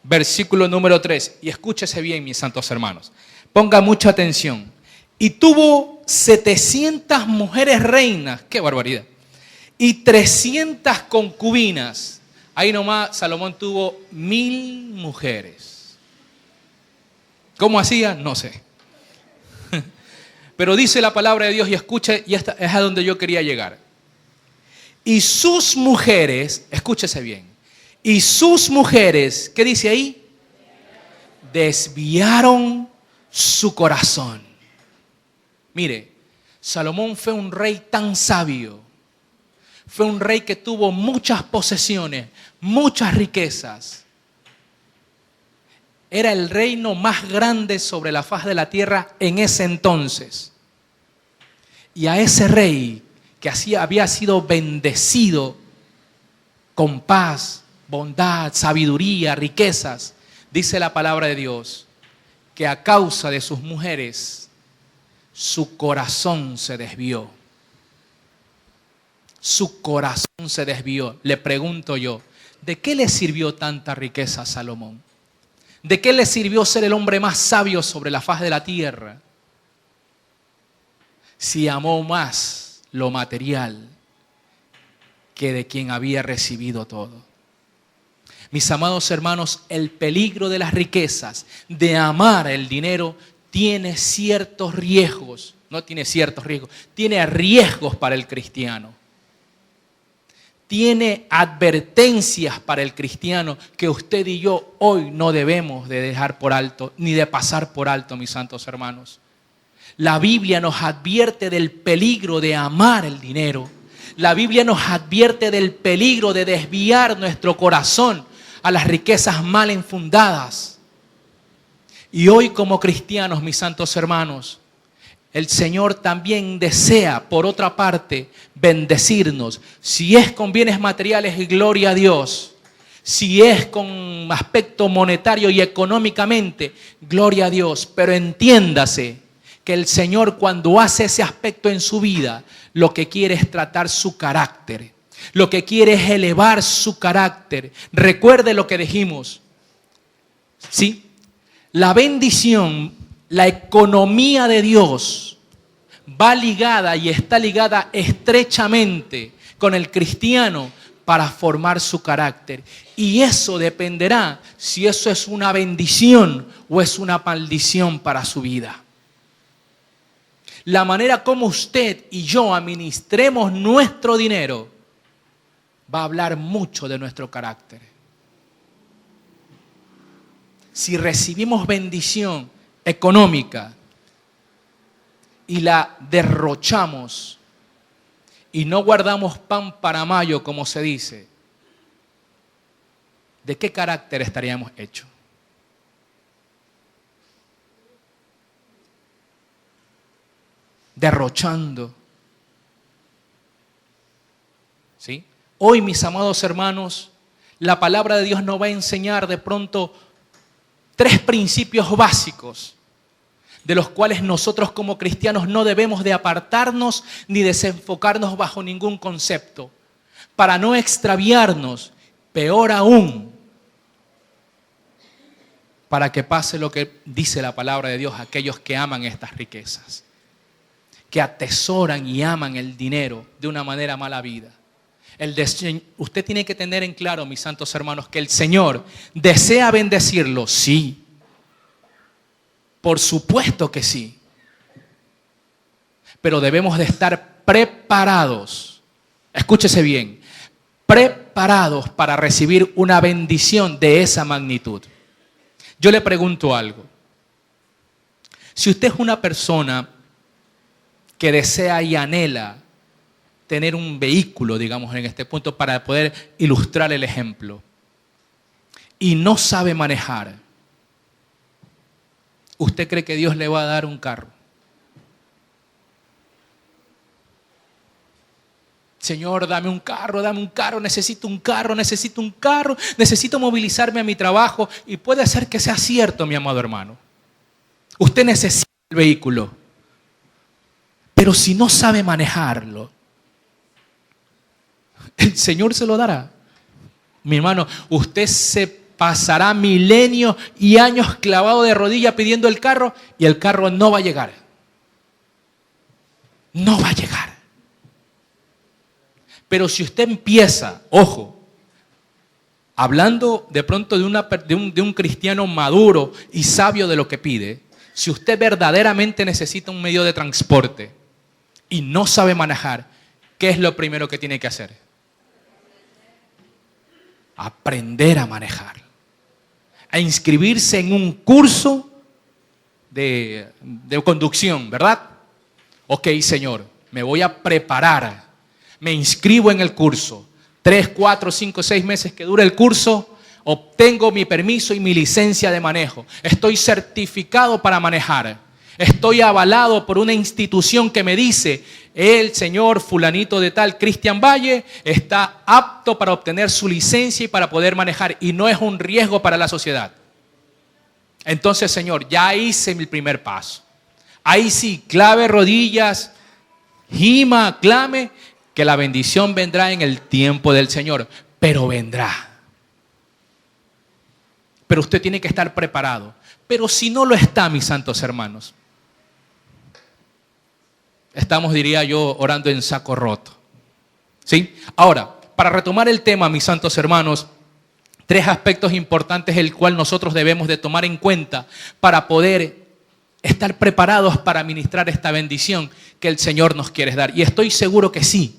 Versículo número 3, y escúchese bien, mis santos hermanos. Ponga mucha atención. Y tuvo 700 mujeres reinas, qué barbaridad, y 300 concubinas. Ahí nomás Salomón tuvo 1000 mujeres. ¿Cómo hacía? No sé. Pero dice la palabra de Dios, y escuche, y esta es a donde yo quería llegar. Y sus mujeres, escúchese bien, y sus mujeres, ¿qué dice ahí? Desviaron su corazón. Mire, Salomón fue un rey tan sabio. Fue un rey que tuvo muchas posesiones, muchas riquezas. Era el reino más grande sobre la faz de la tierra en ese entonces. Y a ese rey que había sido bendecido con paz, bondad, sabiduría, riquezas, dice la palabra de Dios, que a causa de sus mujeres, su corazón se desvió. Su corazón se desvió. Le pregunto yo, ¿de qué le sirvió tanta riqueza a Salomón? ¿De qué le sirvió ser el hombre más sabio sobre la faz de la tierra? Si amó más lo material que de quien había recibido todo. Mis amados hermanos, el peligro de las riquezas, de amar el dinero, tiene ciertos riesgos. No tiene ciertos riesgos, tiene riesgos para el cristiano. Tiene advertencias para el cristiano que usted y yo hoy no debemos de dejar por alto, ni de pasar por alto, mis santos hermanos. La Biblia nos advierte del peligro de amar el dinero. La Biblia nos advierte del peligro de desviar nuestro corazón a las riquezas mal infundadas. Y hoy como cristianos, mis santos hermanos, el Señor también desea, por otra parte, bendecirnos. Si es con bienes materiales, gloria a Dios. Si es con aspecto monetario y económicamente, gloria a Dios. Pero entiéndase que el Señor, cuando hace ese aspecto en su vida, lo que quiere es tratar su carácter. Lo que quiere es elevar su carácter. Recuerde lo que dijimos. ¿Sí? La bendición, la economía de Dios va ligada y está ligada estrechamente con el cristiano para formar su carácter. Y eso dependerá si eso es una bendición o es una maldición para su vida. La manera como usted y yo administremos nuestro dinero va a hablar mucho de nuestro carácter. Si recibimos bendición económica y la derrochamos y no guardamos pan para mayo, como se dice, ¿de qué carácter estaríamos hechos? Derrochando. ¿Sí? Hoy, mis amados hermanos, la palabra de Dios nos va a enseñar de pronto 3 principios básicos de los cuales nosotros como cristianos no debemos de apartarnos ni desenfocarnos bajo ningún concepto, para no extraviarnos, peor aún, para que pase lo que dice la palabra de Dios a aquellos que aman estas riquezas, que atesoran y aman el dinero de una manera mala vida. Usted tiene que tener en claro, mis santos hermanos, que el Señor desea bendecirlo, sí. Por supuesto que sí. Pero debemos de estar preparados. Escúchese bien. Preparados para recibir una bendición de esa magnitud. Yo le pregunto algo. Si usted es una persona que desea y anhela tener un vehículo, digamos, en este punto, para poder ilustrar el ejemplo, y no sabe manejar, ¿usted cree que Dios le va a dar un carro? Señor, dame un carro, necesito un carro, necesito movilizarme a mi trabajo. Y puede ser que sea cierto, mi amado hermano. Usted necesita el vehículo. Pero si no sabe manejarlo, el Señor se lo dará. Mi hermano, usted se pasará milenios y años clavado de rodillas pidiendo el carro y el carro no va a llegar. No va a llegar. Pero si usted empieza, ojo, hablando de pronto de un cristiano maduro y sabio de lo que pide, si usted verdaderamente necesita un medio de transporte y no sabe manejar, ¿qué es lo primero que tiene que hacer? Aprender a manejar. A inscribirse en un curso de conducción, ¿verdad? Ok, Señor, me voy a preparar. Me inscribo en el curso. 3, 4, 5, 6 meses que dure el curso, obtengo mi permiso y mi licencia de manejo. Estoy certificado para manejar. Estoy avalado por una institución que me dice, el señor fulanito de tal, Cristian Valle, está apto para obtener su licencia y para poder manejar. Y no es un riesgo para la sociedad. Entonces, Señor, ya hice mi primer paso. Ahí sí, clave rodillas, gima, clame, que la bendición vendrá en el tiempo del Señor, pero vendrá. Pero usted tiene que estar preparado. Pero si no lo está, mis santos hermanos, estamos, diría yo, orando en saco roto. ¿Sí? Ahora, para retomar el tema, mis santos hermanos, 3 aspectos importantes el cual nosotros debemos de tomar en cuenta para poder estar preparados para ministrar esta bendición que el Señor nos quiere dar. Y estoy seguro que sí.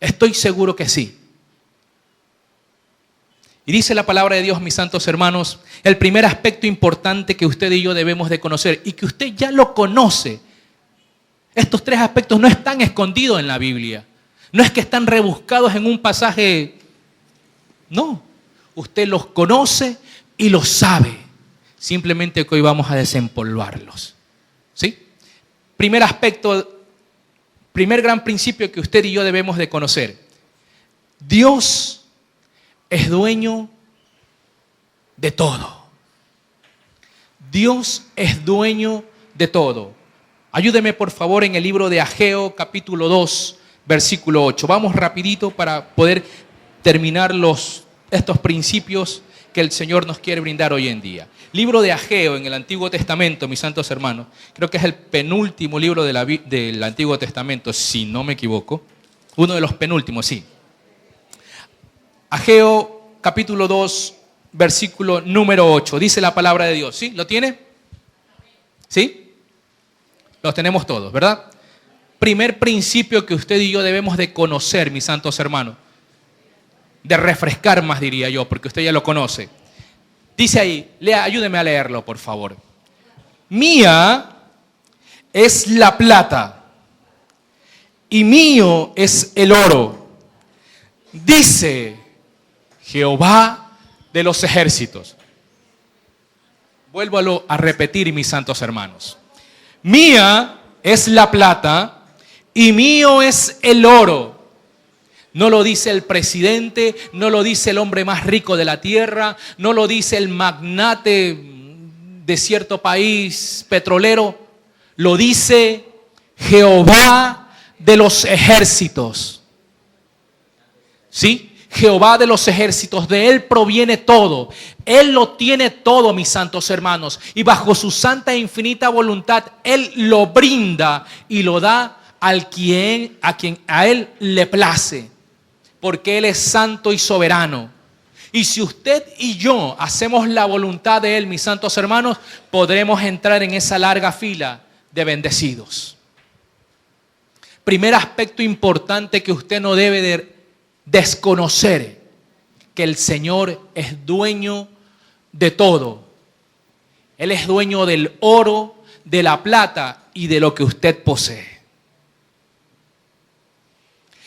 Estoy seguro que sí. Y dice la palabra de Dios, mis santos hermanos, el primer aspecto importante que usted y yo debemos de conocer y que usted ya lo conoce. Estos 3 aspectos no están escondidos en la Biblia. No es que están rebuscados en un pasaje. No, usted los conoce y los sabe. Simplemente que hoy vamos a desempolvarlos. ¿Sí? Primer aspecto, primer gran principio que usted y yo debemos de conocer. Dios es dueño de todo. Dios es dueño de todo. Ayúdeme por favor en el libro de Ageo capítulo 2, versículo 8. Vamos rapidito para poder terminar estos principios que el Señor nos quiere brindar hoy en día. Libro de Ageo en el Antiguo Testamento, mis santos hermanos. Creo que es el penúltimo libro del Antiguo Testamento, si no me equivoco. Uno de los penúltimos, sí. Ageo capítulo 2, versículo número 8. Dice la palabra de Dios. ¿Sí? ¿Lo tiene? ¿Sí? Los tenemos todos, ¿verdad? Primer principio que usted y yo debemos de conocer, mis santos hermanos. De refrescar más, diría yo, porque usted ya lo conoce. Dice ahí, ayúdeme a leerlo, por favor. Mía es la plata y mío es el oro, dice Jehová de los ejércitos. Vuelvo a repetir, mis santos hermanos. Mía es la plata y mío es el oro. No lo dice el presidente, no lo dice el hombre más rico de la tierra, no lo dice el magnate de cierto país petrolero, lo dice Jehová de los ejércitos. ¿Sí? Jehová de los ejércitos, de Él proviene todo. Él lo tiene todo, mis santos hermanos, y bajo su santa e infinita voluntad, Él lo brinda y lo da a quien a Él le place. Porque Él es santo y soberano. Y si usted y yo hacemos la voluntad de Él, mis santos hermanos, podremos entrar en esa larga fila de bendecidos. Primer aspecto importante que usted no debe de desconocer, que el Señor es dueño de todo. Él es dueño del oro, de la plata y de lo que usted posee.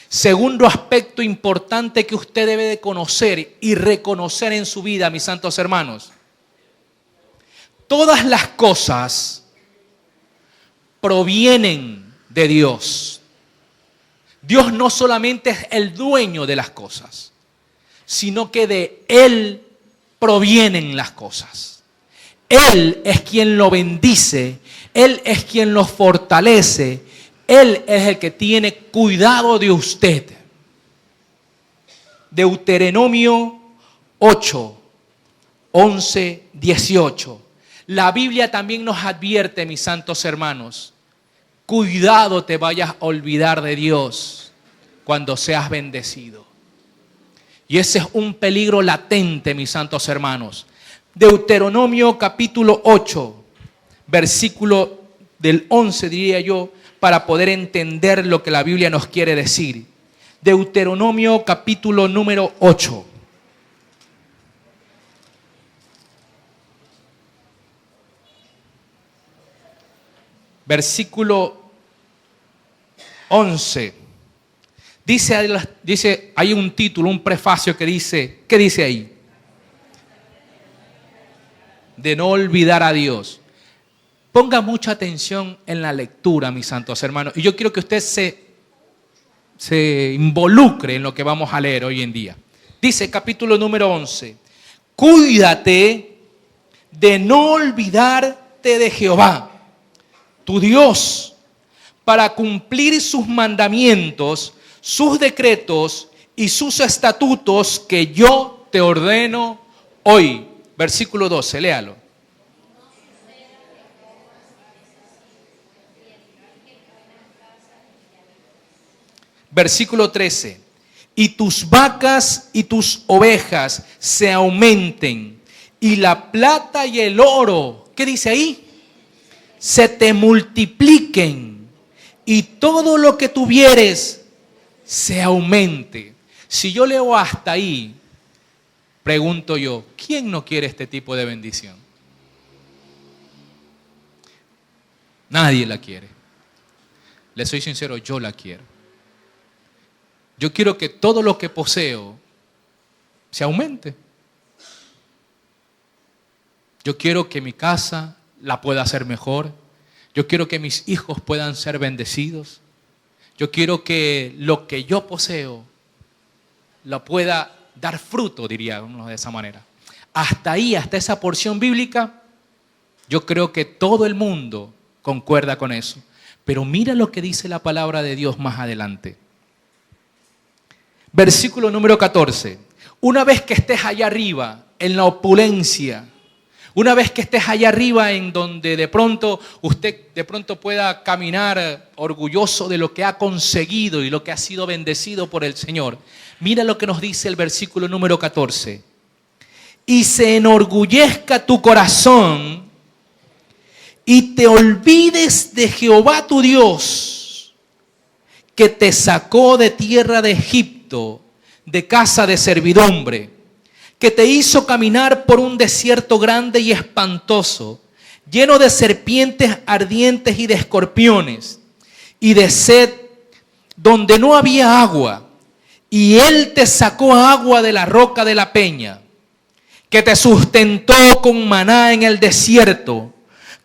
Segundo aspecto importante que usted debe de conocer y reconocer en su vida, mis santos hermanos. Todas las cosas provienen de Dios. Dios no solamente es el dueño de las cosas, sino que de Él provienen las cosas. Él es quien lo bendice, Él es quien lo fortalece, Él es el que tiene cuidado de usted. Deuteronomio 8, 11, 18. La Biblia también nos advierte, mis santos hermanos, cuidado te vayas a olvidar de Dios cuando seas bendecido. Y ese es un peligro latente, mis santos hermanos. Deuteronomio capítulo 8, versículo del 11 diría yo, para poder entender lo que la Biblia nos quiere decir. Deuteronomio capítulo número 8. Versículo 11. Dice, hay un título, un prefacio que dice, ¿qué dice ahí? De no olvidar a Dios. Ponga mucha atención en la lectura, mis santos hermanos. Y yo quiero que usted se involucre en lo que vamos a leer hoy en día. Dice capítulo número 11. Cuídate de no olvidarte de Jehová, tu Dios, para cumplir sus mandamientos, sus decretos y sus estatutos que yo te ordeno hoy. Versículo 12, léalo. Versículo 13. Y tus vacas y tus ovejas se aumenten, y la plata y el oro, ¿qué dice ahí? Se te multipliquen, y todo lo que tuvieres se aumente. Si yo leo hasta ahí, pregunto yo, ¿quién no quiere este tipo de bendición? Nadie la quiere. Le soy sincero, yo la quiero. Yo quiero que todo lo que poseo se aumente. Yo quiero que mi casa la pueda hacer mejor. Yo quiero que mis hijos puedan ser bendecidos. Yo quiero que lo que yo poseo lo pueda dar fruto, diríamos de esa manera. Hasta ahí, hasta esa porción bíblica, yo creo que todo el mundo concuerda con eso. Pero mira lo que dice la palabra de Dios más adelante. Versículo número 14. Una vez que estés allá arriba, en la opulencia, una vez que estés allá arriba en donde de pronto usted pueda caminar orgulloso de lo que ha conseguido y lo que ha sido bendecido por el Señor. Mira lo que nos dice el versículo número 14. Y se enorgullezca tu corazón y te olvides de Jehová tu Dios, que te sacó de tierra de Egipto, de casa de servidumbre, que te hizo caminar por un desierto grande y espantoso, lleno de serpientes ardientes y de escorpiones, y de sed, donde no había agua, y Él te sacó agua de la roca de la peña, que te sustentó con maná en el desierto,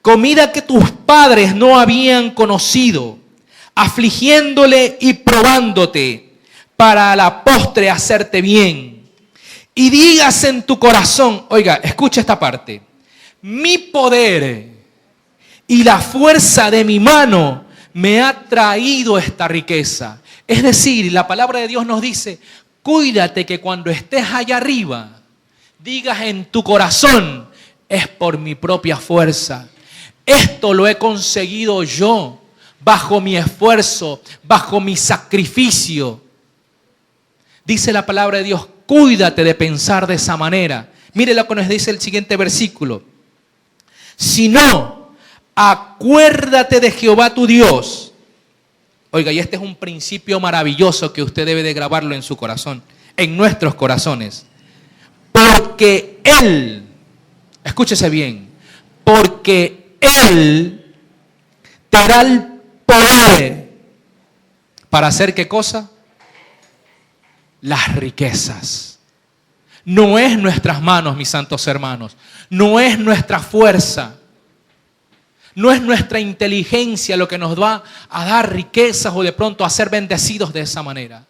comida que tus padres no habían conocido, afligiéndole y probándote, para a la postre hacerte bien. Y digas en tu corazón, oiga, escucha esta parte, mi poder y la fuerza de mi mano me ha traído esta riqueza. Es decir, la palabra de Dios nos dice, cuídate que cuando estés allá arriba, digas en tu corazón, es por mi propia fuerza. Esto lo he conseguido yo, bajo mi esfuerzo, bajo mi sacrificio. Dice la palabra de Dios, cuídate de pensar de esa manera. Mire lo que nos dice el siguiente versículo. Si no, acuérdate de Jehová tu Dios. Oiga, y este es un principio maravilloso que usted debe de grabarlo en su corazón, en nuestros corazones. Porque Él, escúchese bien, porque Él te da el poder para hacer ¿qué cosa? Las riquezas. No es nuestras manos, mis santos hermanos. No es nuestra fuerza. No es nuestra inteligencia lo que nos va a dar riquezas o de pronto a ser bendecidos de esa manera.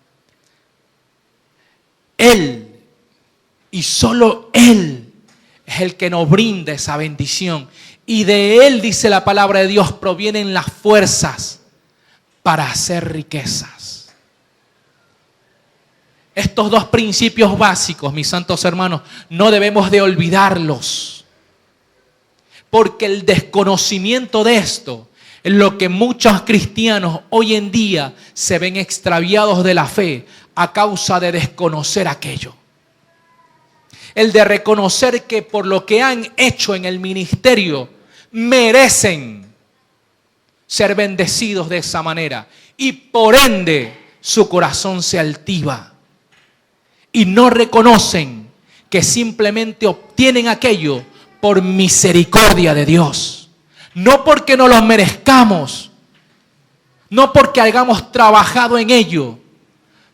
Él y solo Él es el que nos brinda esa bendición. Y de Él, dice la palabra de Dios, provienen las fuerzas para hacer riquezas. Estos dos principios básicos, mis santos hermanos, no debemos de olvidarlos. Porque el desconocimiento de esto es lo que muchos cristianos hoy en día se ven extraviados de la fe a causa de desconocer aquello. El de reconocer que por lo que han hecho en el ministerio merecen ser bendecidos de esa manera y por ende su corazón se altiva y no reconocen que simplemente obtienen aquello por misericordia de Dios. No porque no los merezcamos, no porque hayamos trabajado en ello,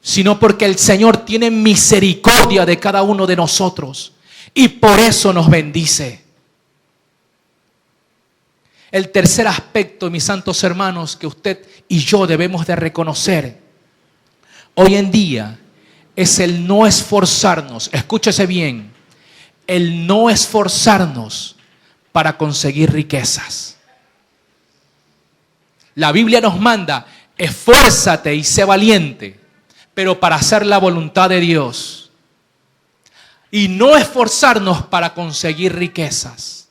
sino porque el Señor tiene misericordia de cada uno de nosotros y por eso nos bendice. El tercer aspecto, mis santos hermanos, que usted y yo debemos de reconocer hoy en día es el no esforzarnos. Escúchese bien. El no esforzarnos para conseguir riquezas. La Biblia nos manda, esfuérzate y sé valiente, pero para hacer la voluntad de Dios. Y no esforzarnos para conseguir riquezas.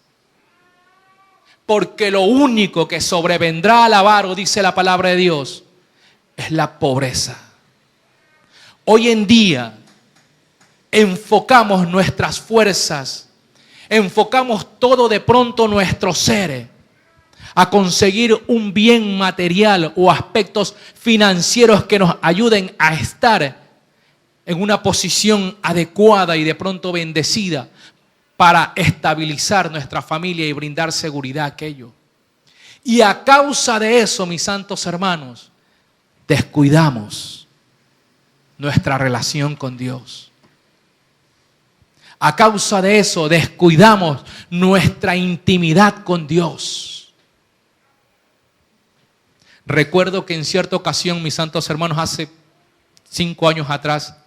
Porque lo único que sobrevendrá al avaro, dice la palabra de Dios, es la pobreza. Hoy en día, enfocamos nuestras fuerzas, enfocamos todo de pronto nuestro ser a conseguir un bien material o aspectos financieros que nos ayuden a estar en una posición adecuada y de pronto bendecida para estabilizar nuestra familia y brindar seguridad a aquello. Y a causa de eso, mis santos hermanos, descuidamos nuestra relación con Dios. A causa de eso, descuidamos nuestra intimidad con Dios. Recuerdo que en cierta ocasión, mis santos hermanos, hace 5 años atrás,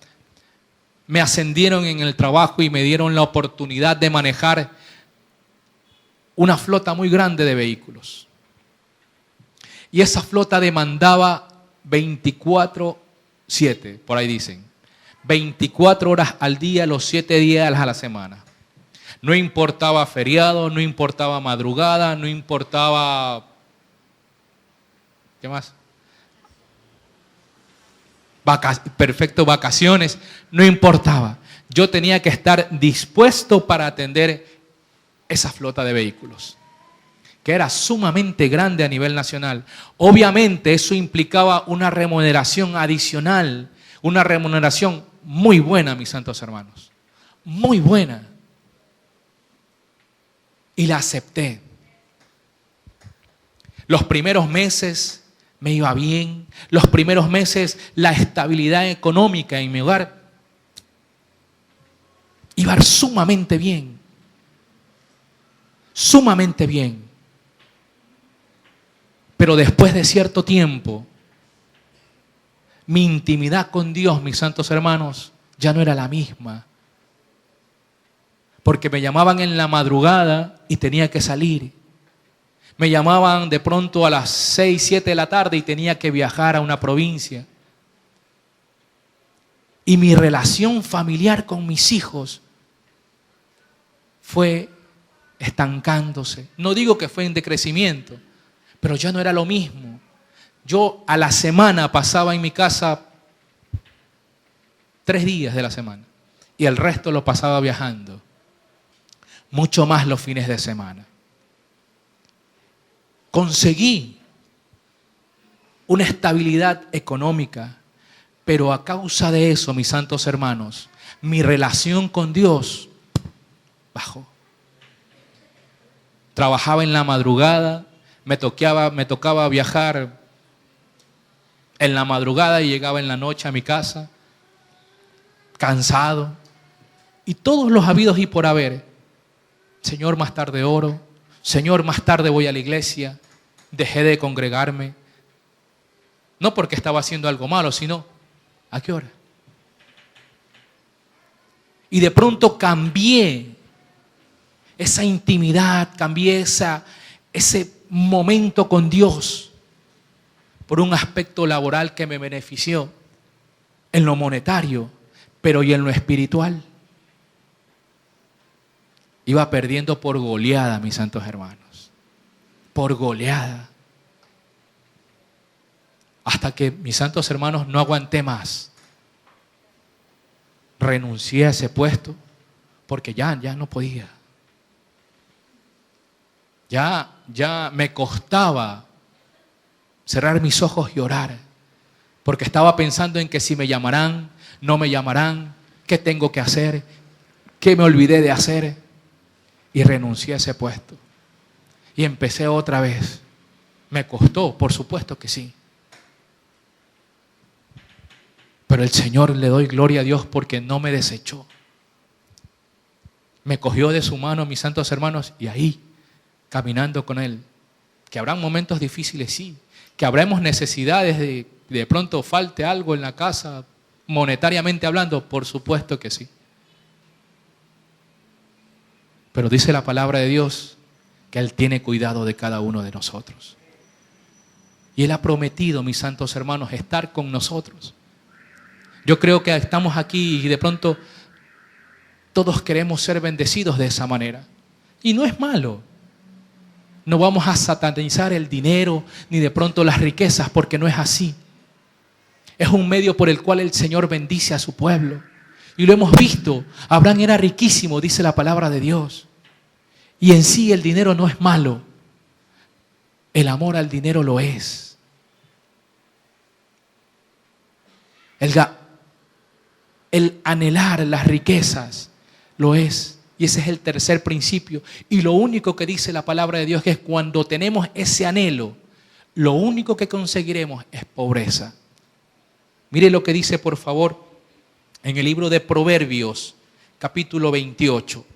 me ascendieron en el trabajo y me dieron la oportunidad de manejar una flota muy grande de vehículos. Y esa flota demandaba 24/7, por ahí dicen. 24 horas al día, los 7 días a la semana. No importaba feriado, no importaba madrugada, no importaba... ¿Qué más? Perfecto, vacaciones, no importaba. Yo tenía que estar dispuesto para atender esa flota de vehículos, que era sumamente grande a nivel nacional. Obviamente eso implicaba una remuneración adicional, una remuneración muy buena, mis santos hermanos, muy buena. Y la acepté. Los primeros meses me iba bien. Los primeros meses la estabilidad económica en mi hogar iba sumamente bien. Sumamente bien. Pero después de cierto tiempo, mi intimidad con Dios, mis santos hermanos, ya no era la misma. Porque me llamaban en la madrugada y tenía que salir. Me llamaban de pronto a las 6, 7 de la tarde y tenía que viajar a una provincia. Y mi relación familiar con mis hijos fue estancándose. No digo que fue en decrecimiento, pero ya no era lo mismo. Yo a la semana pasaba en mi casa 3 días de la semana y el resto lo pasaba viajando. Mucho más los fines de semana. Conseguí una estabilidad económica, pero a causa de eso, mis santos hermanos, mi relación con Dios bajó trabajaba en la madrugada, me tocaba viajar en la madrugada y llegaba en la noche a mi casa, cansado. Y todos los habidos y por haber. Señor, más tarde oro. Señor, más tarde voy a la iglesia. Dejé de congregarme. No porque estaba haciendo algo malo, sino ¿a qué hora? Y de pronto cambié esa intimidad, cambié ese momento con Dios por un aspecto laboral que me benefició en lo monetario, pero y en lo espiritual. Iba perdiendo por goleada, mis santos hermanos, por goleada. Hasta que, mis santos hermanos, no aguanté más. Renuncié a ese puesto porque ya no podía. Ya me costaba cerrar mis ojos y orar, porque estaba pensando en que si me llamarán, no me llamarán, qué tengo que hacer, qué me olvidé de hacer, y renuncié a ese puesto. Y empecé otra vez. Me costó, por supuesto que sí. Pero el Señor, le doy gloria a Dios porque no me desechó. Me cogió de su mano, mis santos hermanos, y ahí, caminando con Él. Que habrán momentos difíciles, sí. Que habremos necesidades de pronto falte algo en la casa, monetariamente hablando, por supuesto que sí. Pero dice la palabra de Dios que Él tiene cuidado de cada uno de nosotros. Y Él ha prometido, mis santos hermanos, estar con nosotros. Yo creo que estamos aquí y de pronto todos queremos ser bendecidos de esa manera. Y no es malo. No vamos a satanizar el dinero ni de pronto las riquezas, porque no es así. Es un medio por el cual el Señor bendice a su pueblo. Y lo hemos visto. Abraham era riquísimo, dice la palabra de Dios. Y en sí el dinero no es malo. El amor al dinero lo es. El anhelar las riquezas lo es. Y ese es el tercer principio. Y lo único que dice la palabra de Dios es que cuando tenemos ese anhelo, lo único que conseguiremos es pobreza. Mire lo que dice, por favor, en el libro de Proverbios, capítulo 28.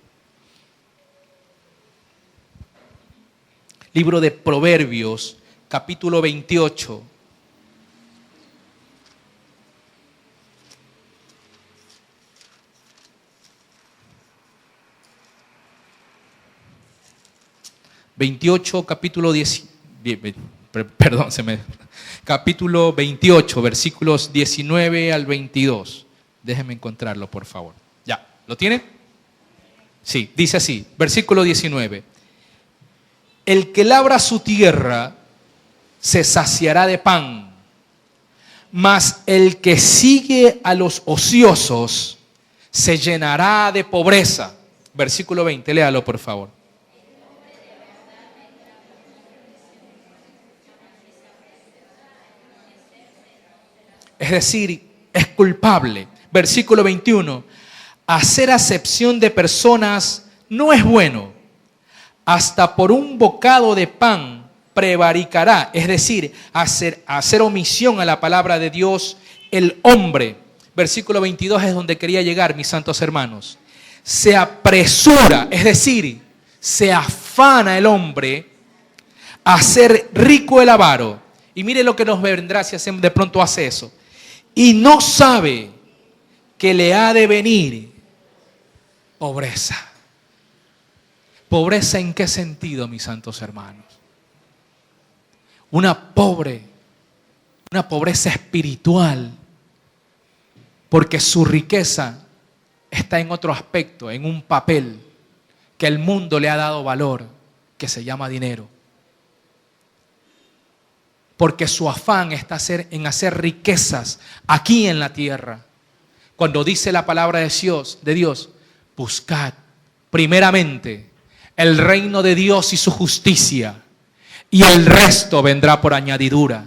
Libro de Proverbios, capítulo 28. Capítulo 28, versículos 19 al 22. Déjenme encontrarlo, por favor. ¿Ya? ¿Lo tienen? Sí, dice así, versículo 19. El que labra su tierra se saciará de pan, mas el que sigue a los ociosos se llenará de pobreza. Versículo 20, léalo, por favor. Es decir, es culpable. Versículo 21. Hacer acepción de personas no es bueno. Hasta por un bocado de pan prevaricará. Es decir, hacer omisión a la palabra de Dios el hombre. Versículo 22 es donde quería llegar, mis santos hermanos. Se apresura, es decir, se afana el hombre a ser rico el avaro. Y mire lo que nos vendrá si de pronto hace eso. Y no sabe que le ha de venir pobreza. ¿Pobreza en qué sentido, mis santos hermanos? Una pobreza espiritual, porque su riqueza está en otro aspecto, en un papel que el mundo le ha dado valor, que se llama dinero. Porque su afán está en hacer riquezas aquí en la tierra. Cuando dice la palabra de Dios, buscad primeramente el reino de Dios y su justicia, y el resto vendrá por añadidura.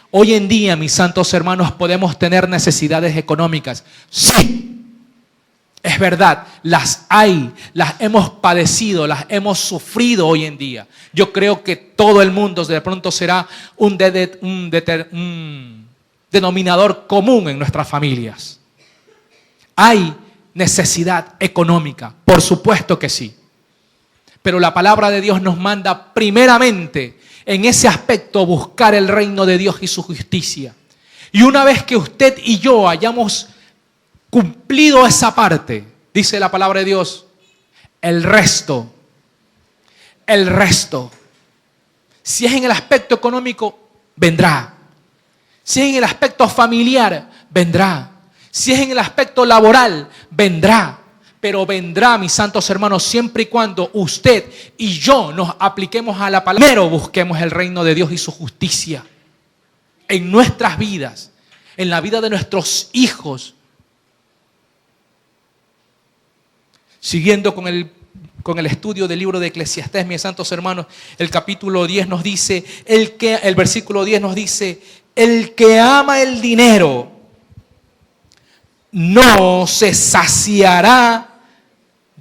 Hoy en día, mis santos hermanos, podemos tener necesidades económicas. Sí, Es verdad, las hay, las hemos padecido, las hemos sufrido hoy en día. Yo creo que todo el mundo de pronto será un denominador común en nuestras familias. Hay necesidad económica, por supuesto que sí. Pero la palabra de Dios nos manda primeramente en ese aspecto buscar el reino de Dios y su justicia. Y una vez que usted y yo hayamos cumplido esa parte, dice la palabra de Dios, el resto, si es en el aspecto económico, vendrá. Si es en el aspecto familiar, vendrá. Si es en el aspecto laboral, vendrá. Pero vendrá, mis santos hermanos, siempre y cuando usted y yo nos apliquemos a la palabra. Primero busquemos el reino de Dios y su justicia en nuestras vidas, en la vida de nuestros hijos. Siguiendo con el estudio del libro de Eclesiastés, mis santos hermanos, el capítulo 10 nos dice, el versículo 10 nos dice, el que ama el dinero no se saciará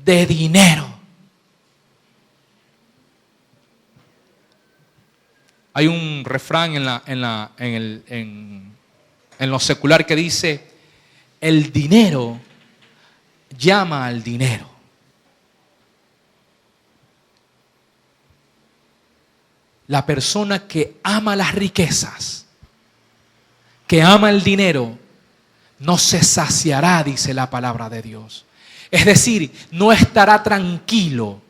de dinero. Hay un refrán en lo secular que dice, el dinero llama al dinero. La persona que ama las riquezas, que ama el dinero, no se saciará, dice la palabra de Dios. Es decir, no estará tranquilo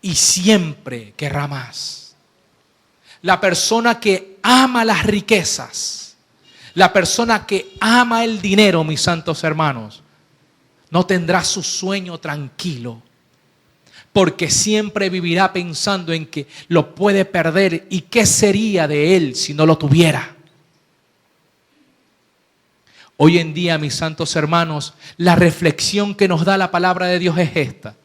y siempre querrá más. La persona que ama las riquezas, la persona que ama el dinero, mis santos hermanos, no tendrá su sueño tranquilo, porque siempre vivirá pensando en que lo puede perder y qué sería de él si no lo tuviera. Hoy en día, mis santos hermanos, la reflexión que nos da la palabra de Dios es esta.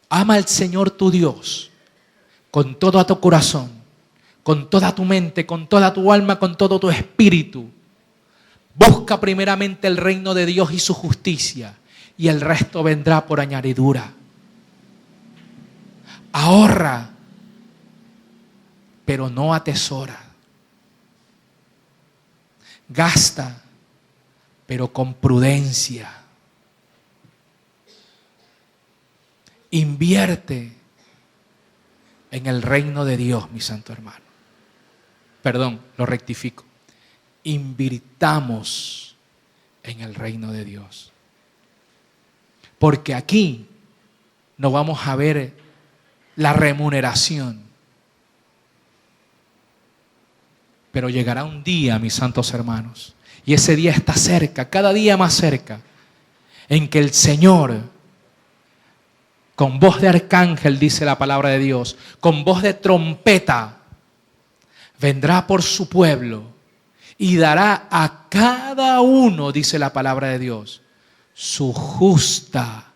Ama al Señor tu Dios con todo tu corazón, con toda tu mente, con toda tu alma, con todo tu espíritu. Busca primeramente el reino de Dios y su justicia, y el resto vendrá por añadidura. Ahorra, pero no atesora. Gasta, pero con prudencia. Invierte en el reino de Dios, mi santo hermano. Perdón, lo rectifico. Invirtamos en el reino de Dios. Porque aquí no vamos a ver la remuneración. Pero llegará un día, mis santos hermanos, y ese día está cerca, cada día más cerca, en que el Señor, con voz de arcángel, dice la palabra de Dios, con voz de trompeta, vendrá por su pueblo y dará a cada uno, dice la palabra de Dios, su justa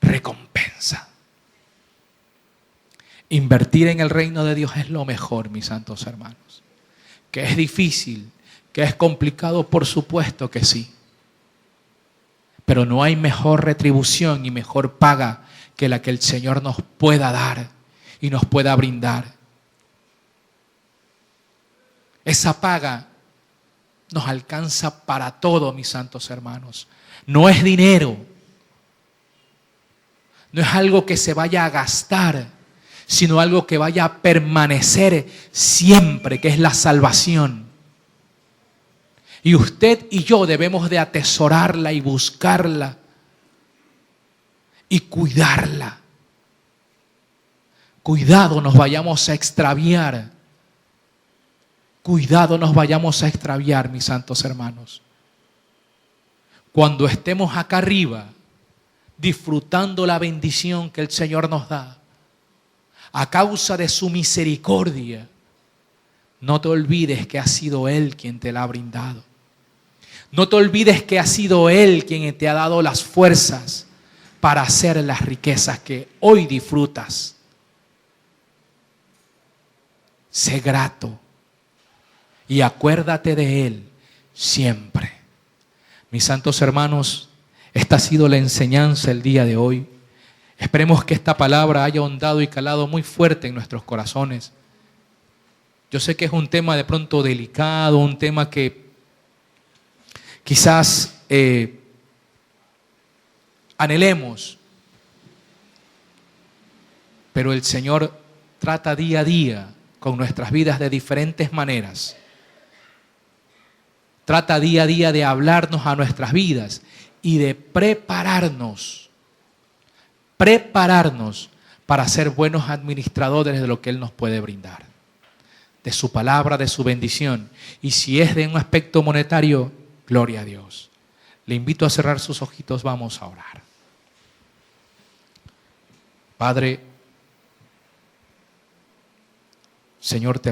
recompensa. Invertir en el reino de Dios es lo mejor, mis santos hermanos. Que es difícil, que es complicado, por supuesto que sí. Pero no hay mejor retribución y mejor paga que la que el Señor nos pueda dar y nos pueda brindar. Esa paga nos alcanza para todo, mis santos hermanos. No es dinero, no es algo que se vaya a gastar, sino algo que vaya a permanecer siempre, que es la salvación. Y usted y yo debemos de atesorarla y buscarla y cuidarla. Cuidado, nos vayamos a extraviar. Cuidado, nos vayamos a extraviar, mis santos hermanos. Cuando estemos acá arriba, disfrutando la bendición que el Señor nos da, a causa de su misericordia, no te olvides que ha sido Él quien te la ha brindado. No te olvides que ha sido Él quien te ha dado las fuerzas para hacer las riquezas que hoy disfrutas. Sé grato y acuérdate de Él siempre. Mis santos hermanos, esta ha sido la enseñanza el día de hoy. Esperemos que esta palabra haya ahondado y calado muy fuerte en nuestros corazones. Yo sé que es un tema de pronto delicado, un tema que quizás anhelemos, pero el Señor trata día a día con nuestras vidas de diferentes maneras. Trata día a día de hablarnos a nuestras vidas y de prepararnos para ser buenos administradores de lo que Él nos puede brindar, de su palabra, de su bendición. Y si es de un aspecto monetario, gloria a Dios. Le invito a cerrar sus ojitos, vamos a orar. Padre, Señor, te